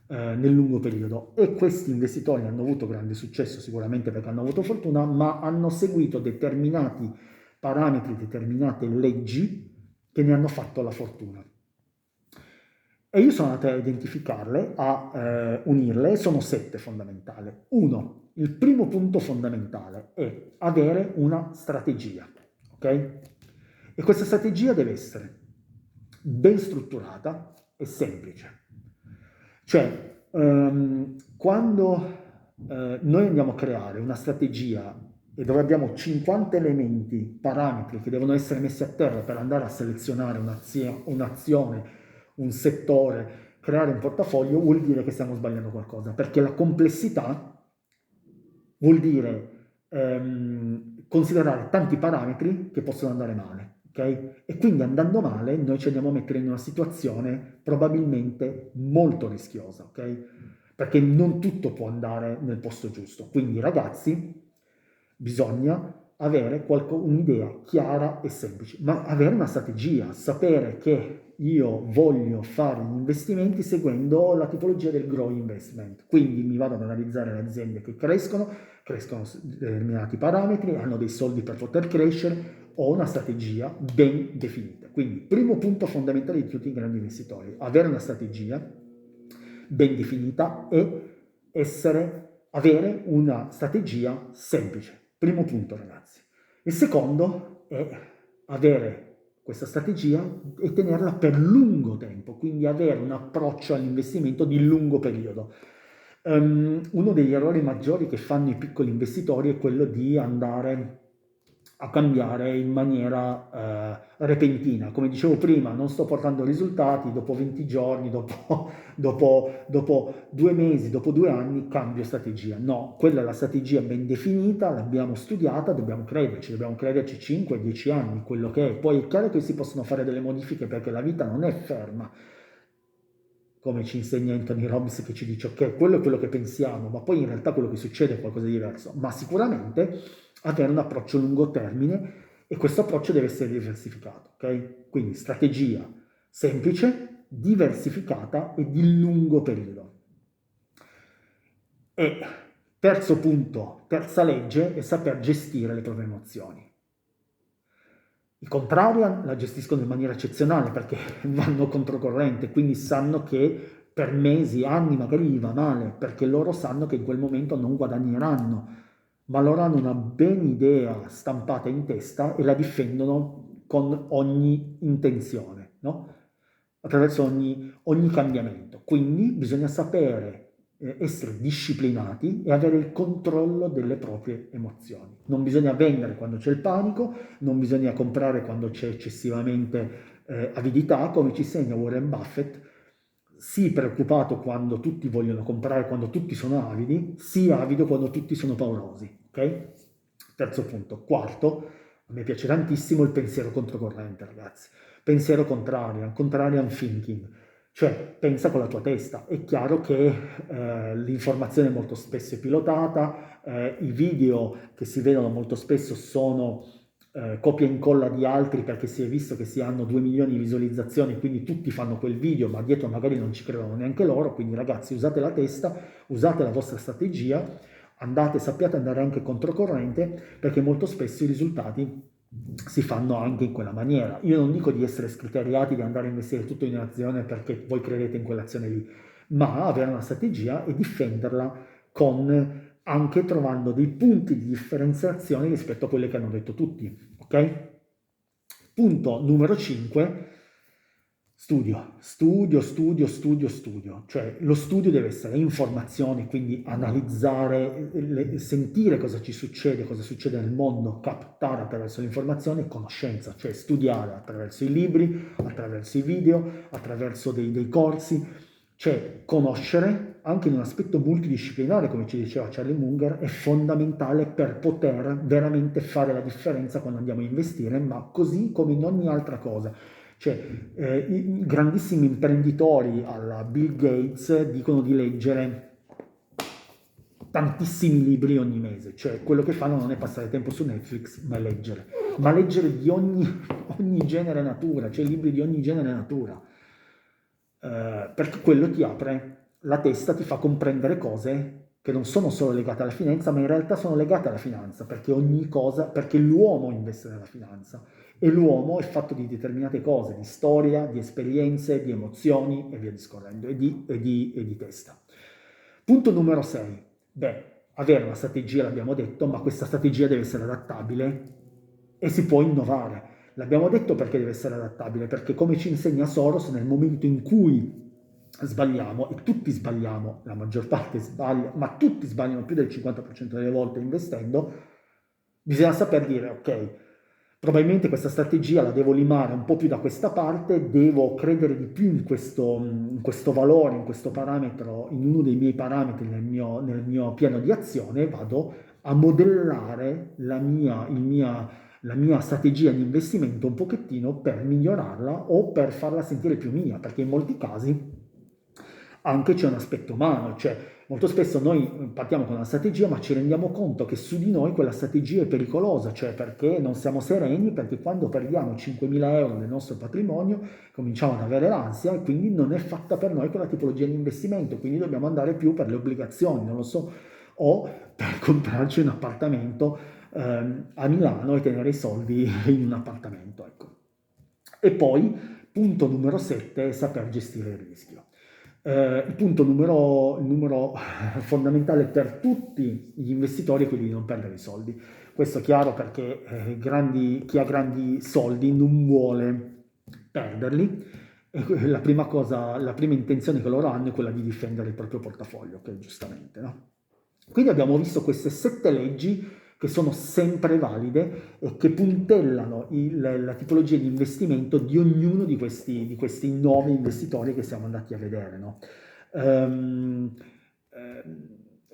S1: nel lungo periodo. E questi investitori hanno avuto grande successo sicuramente perché hanno avuto fortuna, ma hanno seguito determinati parametri, determinate leggi che ne hanno fatto la fortuna. E io sono andato a identificarle, a unirle, sono 7 fondamentali. Uno, il primo punto fondamentale è avere una strategia, ok? E questa strategia deve essere ben strutturata e semplice. Cioè, quando noi andiamo a creare una strategia e dove abbiamo 50 elementi, parametri che devono essere messi a terra per andare a selezionare un'azione, un settore, creare un portafoglio, vuol dire che stiamo sbagliando qualcosa, perché la complessità vuol dire considerare tanti parametri che possono andare male, ok? E quindi andando male noi ci andiamo a mettere in una situazione probabilmente molto rischiosa, ok? Perché non tutto può andare nel posto giusto. Quindi ragazzi, bisogna avere un'idea chiara e semplice, ma avere una strategia, sapere che io voglio fare gli investimenti seguendo la tipologia del grow investment, quindi mi vado ad analizzare le aziende che crescono determinati parametri, hanno dei soldi per poter crescere, ho una strategia ben definita. Quindi primo punto fondamentale di tutti i grandi investitori, avere una strategia ben definita e avere una strategia semplice. Primo punto, ragazzi. Il secondo è avere questa strategia e tenerla per lungo tempo, quindi avere un approccio all'investimento di lungo periodo. Uno degli errori maggiori che fanno i piccoli investitori è quello di andare a cambiare in maniera repentina. Come dicevo prima, non sto portando risultati, dopo 20 giorni, dopo 2 mesi, dopo 2 anni cambio strategia. No, quella è la strategia ben definita, l'abbiamo studiata, dobbiamo crederci 5-10 anni, quello che è. Poi è chiaro che si possono fare delle modifiche perché la vita non è ferma, come ci insegna Anthony Robbins, che ci dice ok, quello è quello che pensiamo, ma poi in realtà quello che succede è qualcosa di diverso. Ma sicuramente avere un approccio a lungo termine e questo approccio deve essere diversificato, ok? Quindi strategia semplice, diversificata e di lungo periodo. E terzo punto, terza legge, è saper gestire le proprie emozioni. I contrari la gestiscono in maniera eccezionale perché vanno controcorrente, quindi sanno che per mesi, anni magari gli va male, perché loro sanno che in quel momento non guadagneranno, ma loro hanno una ben idea stampata in testa e la difendono con ogni intenzione, no? Attraverso ogni cambiamento. Quindi bisogna sapere essere disciplinati e avere il controllo delle proprie emozioni. Non bisogna vendere quando c'è il panico, non bisogna comprare quando c'è eccessivamente avidità, come ci insegna Warren Buffett. Sii preoccupato quando tutti vogliono comprare, quando tutti sono avidi, sii avido quando tutti sono paurosi. Ok? Terzo punto. Quarto, a me piace tantissimo il pensiero controcorrente, ragazzi. Pensiero contrario, contrarian thinking. Cioè, pensa con la tua testa. È chiaro che l'informazione molto spesso è pilotata, i video che si vedono molto spesso sono copia e incolla di altri perché si è visto che si hanno 2 milioni di visualizzazioni, quindi tutti fanno quel video, ma dietro magari non ci credono neanche loro. Quindi ragazzi, usate la testa, usate la vostra strategia, sappiate andare anche controcorrente, perché molto spesso i risultati si fanno anche in quella maniera. Io non dico di essere scriteriati, di andare a investire tutto in un'azione perché voi credete in quell'azione lì, ma avere una strategia e difenderla anche trovando dei punti di differenziazione rispetto a quelle che hanno detto tutti, ok? Punto numero 5, studio, cioè lo studio deve essere informazioni, quindi analizzare, sentire cosa ci succede, cosa succede nel mondo, captare attraverso l'informazione, conoscenza, cioè studiare attraverso i libri, attraverso i video, attraverso dei corsi, cioè conoscere anche in un aspetto multidisciplinare, come ci diceva Charlie Munger, è fondamentale per poter veramente fare la differenza quando andiamo a investire, ma così come in ogni altra cosa. Cioè, i grandissimi imprenditori alla Bill Gates dicono di leggere tantissimi libri ogni mese, cioè quello che fanno non è passare tempo su Netflix, ma leggere di ogni genere e natura, cioè libri di ogni genere e natura, perché quello ti apre la testa, ti fa comprendere cose che non sono solo legate alla finanza, ma in realtà sono legate alla finanza, perché perché l'uomo investe nella finanza e l'uomo è fatto di determinate cose, di storia, di esperienze, di emozioni e via discorrendo, e di testa. Punto numero 6. Beh, avere una strategia, l'abbiamo detto, ma questa strategia deve essere adattabile e si può innovare. L'abbiamo detto perché deve essere adattabile, perché come ci insegna Soros, nel momento in cui sbagliamo, e tutti sbagliamo, la maggior parte sbaglia, ma tutti sbagliano più del 50% delle volte investendo, bisogna saper dire, ok, probabilmente questa strategia la devo limare un po' più da questa parte, devo credere di più in questo valore, in questo parametro, in uno dei miei parametri nel mio piano di azione, vado a modellare la mia strategia di investimento un pochettino per migliorarla o per farla sentire più mia, perché in molti casi anche c'è un aspetto umano, cioè molto spesso noi partiamo con una strategia ma ci rendiamo conto che su di noi quella strategia è pericolosa, cioè perché non siamo sereni, perché quando perdiamo 5.000 euro del nostro patrimonio cominciamo ad avere l'ansia e quindi non è fatta per noi quella tipologia di investimento, quindi dobbiamo andare più per le obbligazioni, non lo so, o per comprarci un appartamento a Milano e tenere i soldi in un appartamento, ecco. E poi, punto numero 7, è saper gestire il rischio. Il punto il numero fondamentale per tutti gli investitori è quello di non perdere i soldi. Questo è chiaro perché chi ha grandi soldi non vuole perderli. E la prima cosa, la prima intenzione che loro hanno è quella di difendere il proprio portafoglio, che giustamente, no? Quindi abbiamo visto queste 7 leggi che sono sempre valide e che puntellano la tipologia di investimento di ognuno di questi 9 investitori che siamo andati a vedere, no? Ehm,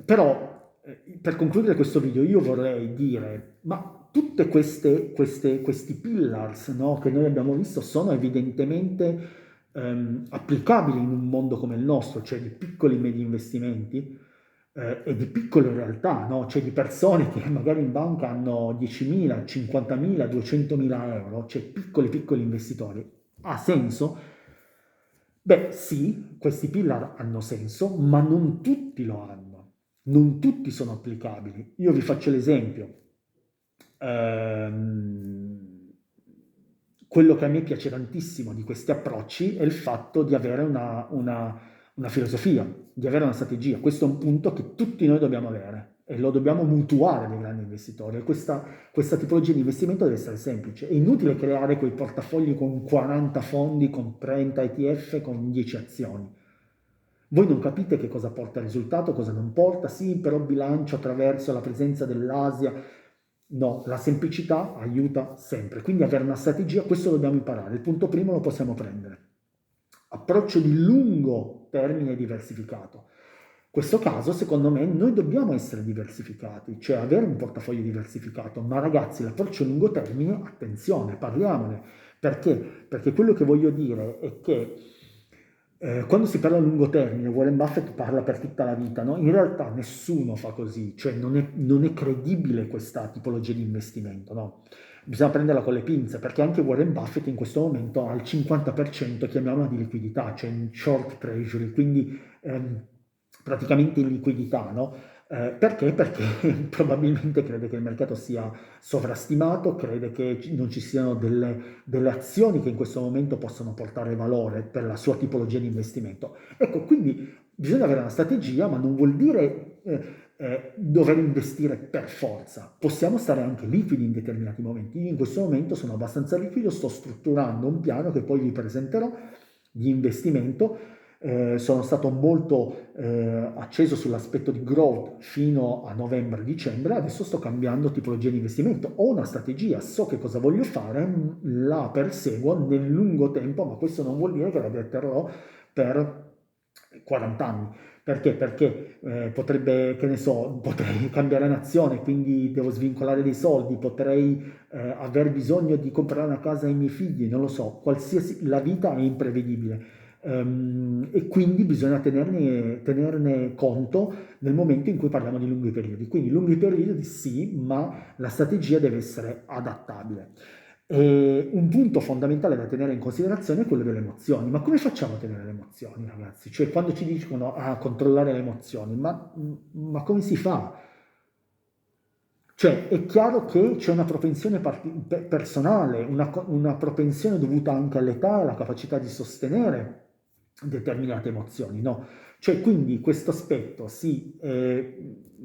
S1: però, per concludere questo video, io vorrei dire, ma tutte questi pillars, no, che noi abbiamo visto sono evidentemente applicabili in un mondo come il nostro, cioè di piccoli e medi investimenti e di piccole realtà, no? Cioè di persone che magari in banca hanno 10.000, 50.000, 200.000 euro, cioè piccoli investitori. Ha senso? Beh, sì, questi pillar hanno senso, ma non tutti lo hanno. Non tutti sono applicabili. Io vi faccio l'esempio. Ehm, Quello che a me piace tantissimo di questi approcci è il fatto di avere una filosofia, di avere una strategia. Questo è un punto che tutti noi dobbiamo avere e lo dobbiamo mutuare dai grandi investitori. E questa tipologia di investimento deve essere semplice. È inutile creare quei portafogli con 40 fondi, con 30 ETF, con 10 azioni. Voi non capite che cosa porta al risultato, cosa non porta, sì, però bilancio attraverso la presenza dell'Asia. No, la semplicità aiuta sempre. Quindi avere una strategia, questo lo dobbiamo imparare. Il punto primo lo possiamo prendere. Approccio di lungo termine diversificato. In questo caso, secondo me, noi dobbiamo essere diversificati, cioè avere un portafoglio diversificato, ma ragazzi, l'approccio a lungo termine, attenzione, parliamone, perché? Perché quello che voglio dire è che Quando si parla a lungo termine, Warren Buffett parla per tutta la vita, no? In realtà nessuno fa così, cioè non è credibile questa tipologia di investimento, no? Bisogna prenderla con le pinze, perché anche Warren Buffett in questo momento ha il 50%, chiamiamola, di liquidità, cioè in short treasury, quindi praticamente in liquidità, no? Perché? Perché probabilmente crede che il mercato sia sovrastimato, crede che non ci siano delle azioni che in questo momento possono portare valore per la sua tipologia di investimento. Ecco, quindi bisogna avere una strategia, ma non vuol dire dover investire per forza. Possiamo stare anche liquidi in determinati momenti. Io in questo momento sono abbastanza liquido, sto strutturando un piano che poi vi presenterò di investimento. Sono stato molto acceso sull'aspetto di growth fino a novembre-dicembre, adesso sto cambiando tipologia di investimento, ho una strategia, so che cosa voglio fare, la perseguo nel lungo tempo, ma questo non vuol dire che la terrò per 40 anni. Perché? Perché potrebbe, che ne so, potrei cambiare nazione, quindi devo svincolare dei soldi, potrei aver bisogno di comprare una casa ai miei figli, non lo so, qualsiasi, la vita è imprevedibile. E quindi bisogna tenerne conto nel momento in cui parliamo di lunghi periodi. Quindi lunghi periodi sì, ma la strategia deve essere adattabile. E un punto fondamentale da tenere in considerazione è quello delle emozioni. Ma come facciamo a tenere le emozioni, ragazzi? Cioè, quando ci dicono a controllare le emozioni, ma come si fa? Cioè, è chiaro che c'è una propensione personale, una propensione dovuta anche all'età e alla capacità di sostenere determinate emozioni, no? Cioè, quindi questo aspetto, sì,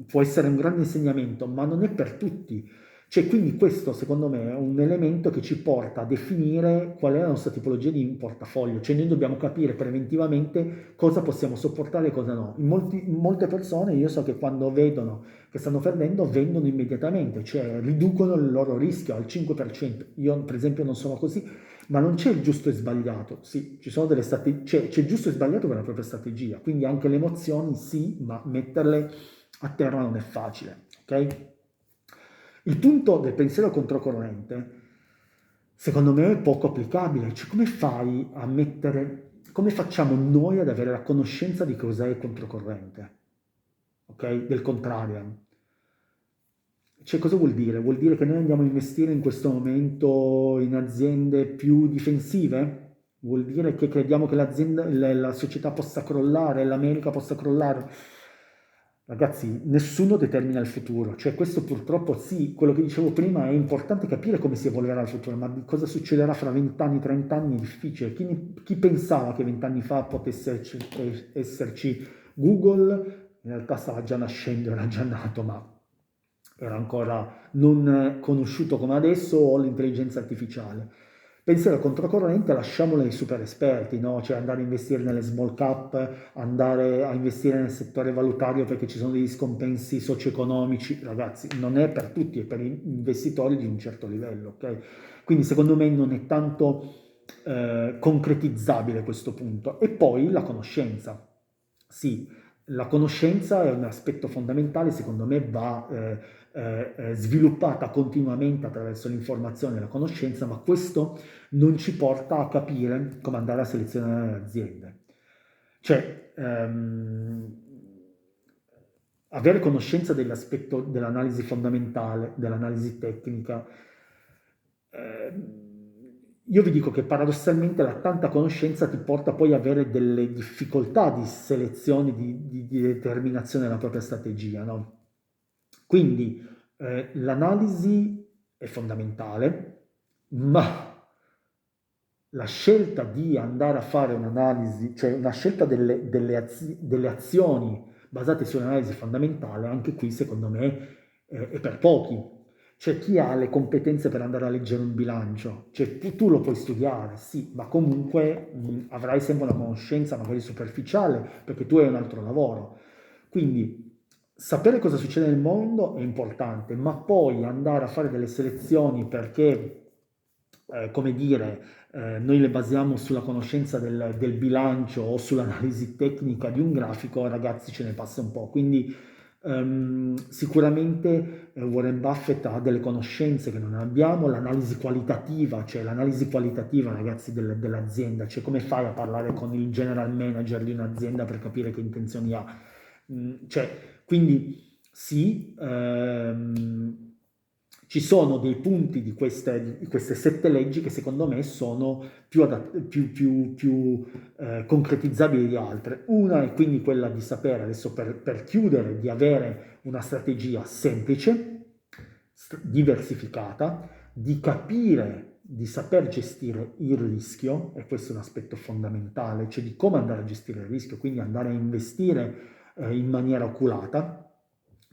S1: può essere un grande insegnamento, ma non è per tutti. Cioè, quindi questo, secondo me, è un elemento che ci porta a definire qual è la nostra tipologia di portafoglio. Cioè, noi dobbiamo capire preventivamente cosa possiamo sopportare e cosa no. In molte persone, io so che quando vedono che stanno perdendo vendono immediatamente, cioè riducono il loro rischio al 5%. Io per esempio non sono così, ma non c'è il giusto e sbagliato, sì, ci sono delle strategie, c'è il giusto e sbagliato per la propria strategia, quindi anche le emozioni sì, ma metterle a terra non è facile, ok? Il punto del pensiero controcorrente, secondo me, è poco applicabile, cioè come fai a mettere, come facciamo noi ad avere la conoscenza di cos'è il controcorrente? Ok? Del contrario. Cioè, cosa vuol dire? Vuol dire che noi andiamo a investire in questo momento in aziende più difensive? Vuol dire che crediamo che l'azienda, la società possa crollare, l'America possa crollare? Ragazzi, nessuno determina il futuro, cioè questo purtroppo sì, quello che dicevo prima è importante capire come si evolverà il futuro, ma di cosa succederà fra 20 anni, 30 anni è difficile. Chi pensava che 20 anni fa potesse esserci Google? In realtà stava già nascendo, era già nato, ma era ancora non conosciuto come adesso, o l'intelligenza artificiale. Pensiero controcorrente, lasciamolo ai super esperti, no? Cioè andare a investire nelle small cap, andare a investire nel settore valutario perché ci sono degli scompensi socio-economici, ragazzi, non è per tutti, è per investitori di un certo livello, ok? Quindi secondo me non è tanto concretizzabile questo punto. E poi la conoscenza. Sì, la conoscenza è un aspetto fondamentale, secondo me va sviluppata continuamente attraverso l'informazione e la conoscenza, ma questo non ci porta a capire come andare a selezionare le aziende. Cioè, avere conoscenza dell'aspetto dell'analisi fondamentale, dell'analisi tecnica, io vi dico che paradossalmente la tanta conoscenza ti porta poi a avere delle difficoltà di selezione, di determinazione della propria strategia, no? Quindi l'analisi è fondamentale, ma la scelta di andare a fare un'analisi, cioè una scelta delle azioni basate su un'analisi fondamentale, anche qui secondo me è per pochi. C'è chi ha le competenze per andare a leggere un bilancio, cioè tu lo puoi studiare, sì, ma comunque avrai sempre una conoscenza magari superficiale perché tu hai un altro lavoro. Quindi sapere cosa succede nel mondo è importante, ma poi andare a fare delle selezioni perché, come dire, noi le basiamo sulla conoscenza del bilancio o sull'analisi tecnica di un grafico, ragazzi, ce ne passa un po'. Quindi Sicuramente Warren Buffett ha delle conoscenze che non abbiamo, l'analisi qualitativa, cioè l'analisi qualitativa, ragazzi, dell'azienda, cioè come fai a parlare con il general manager di un'azienda per capire che intenzioni ha? Quindi sì, ci sono dei punti di queste 7 leggi che secondo me sono più concretizzabili di altre. Una è quindi quella di sapere, adesso per chiudere, di avere una strategia semplice, diversificata, di capire, di saper gestire il rischio, e questo è un aspetto fondamentale, cioè di come andare a gestire il rischio, quindi andare a investire in maniera oculata.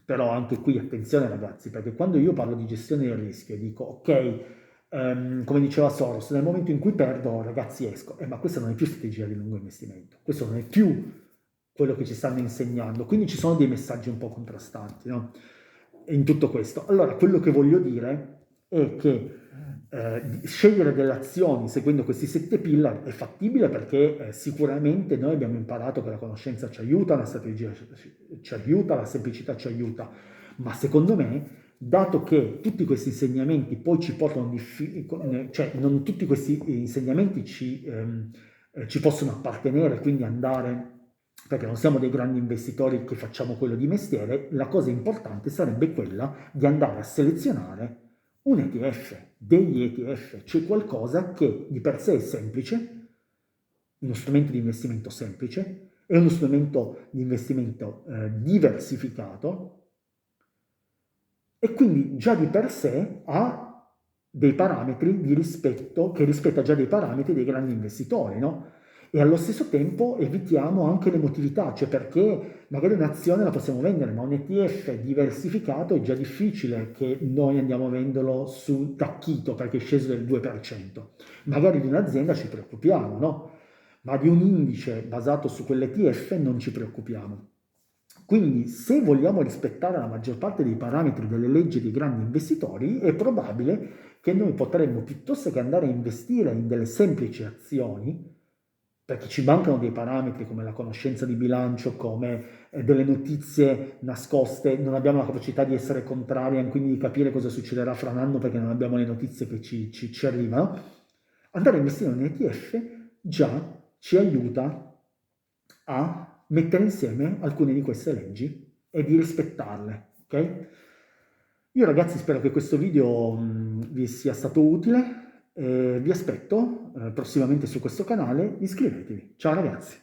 S1: Però anche qui attenzione ragazzi, perché quando io parlo di gestione del rischio dico ok, come diceva Soros, nel momento in cui perdo ragazzi esco, ma questa non è più strategia di lungo investimento, questo non è più quello che ci stanno insegnando, quindi ci sono dei messaggi un po' contrastanti, no? In tutto questo. Allora, quello che voglio dire è che scegliere delle azioni seguendo questi 7 pillar è fattibile perché sicuramente noi abbiamo imparato che la conoscenza ci aiuta, la strategia ci aiuta, la semplicità ci aiuta, ma secondo me, dato che tutti questi insegnamenti poi ci portano, cioè non tutti questi insegnamenti ci possono appartenere, quindi andare, perché non siamo dei grandi investitori che facciamo quello di mestiere, la cosa importante sarebbe quella di andare a selezionare un ETF, degli ETF, cioè qualcosa che di per sé è semplice, uno strumento di investimento semplice, è uno strumento di investimento diversificato e quindi già di per sé ha dei parametri di rispetto, che rispetta già dei parametri dei grandi investitori, no? E allo stesso tempo evitiamo anche l'emotività, cioè perché magari un'azione la possiamo vendere, ma un ETF diversificato è già difficile che noi andiamo a venderlo su tacchito perché è sceso del 2%. Magari di un'azienda ci preoccupiamo, no? Ma di un indice basato su quell'ETF non ci preoccupiamo. Quindi se vogliamo rispettare la maggior parte dei parametri delle leggi dei grandi investitori, è probabile che noi potremmo, piuttosto che andare a investire in delle semplici azioni, perché ci mancano dei parametri come la conoscenza di bilancio, come delle notizie nascoste, non abbiamo la capacità di essere contrari e quindi di capire cosa succederà fra un anno perché non abbiamo le notizie che ci arrivano, andare a investire in un ETF già ci aiuta a mettere insieme alcune di queste leggi e di rispettarle, ok? Io ragazzi spero che questo video vi sia stato utile, vi aspetto prossimamente su questo canale, iscrivetevi. Ciao ragazzi!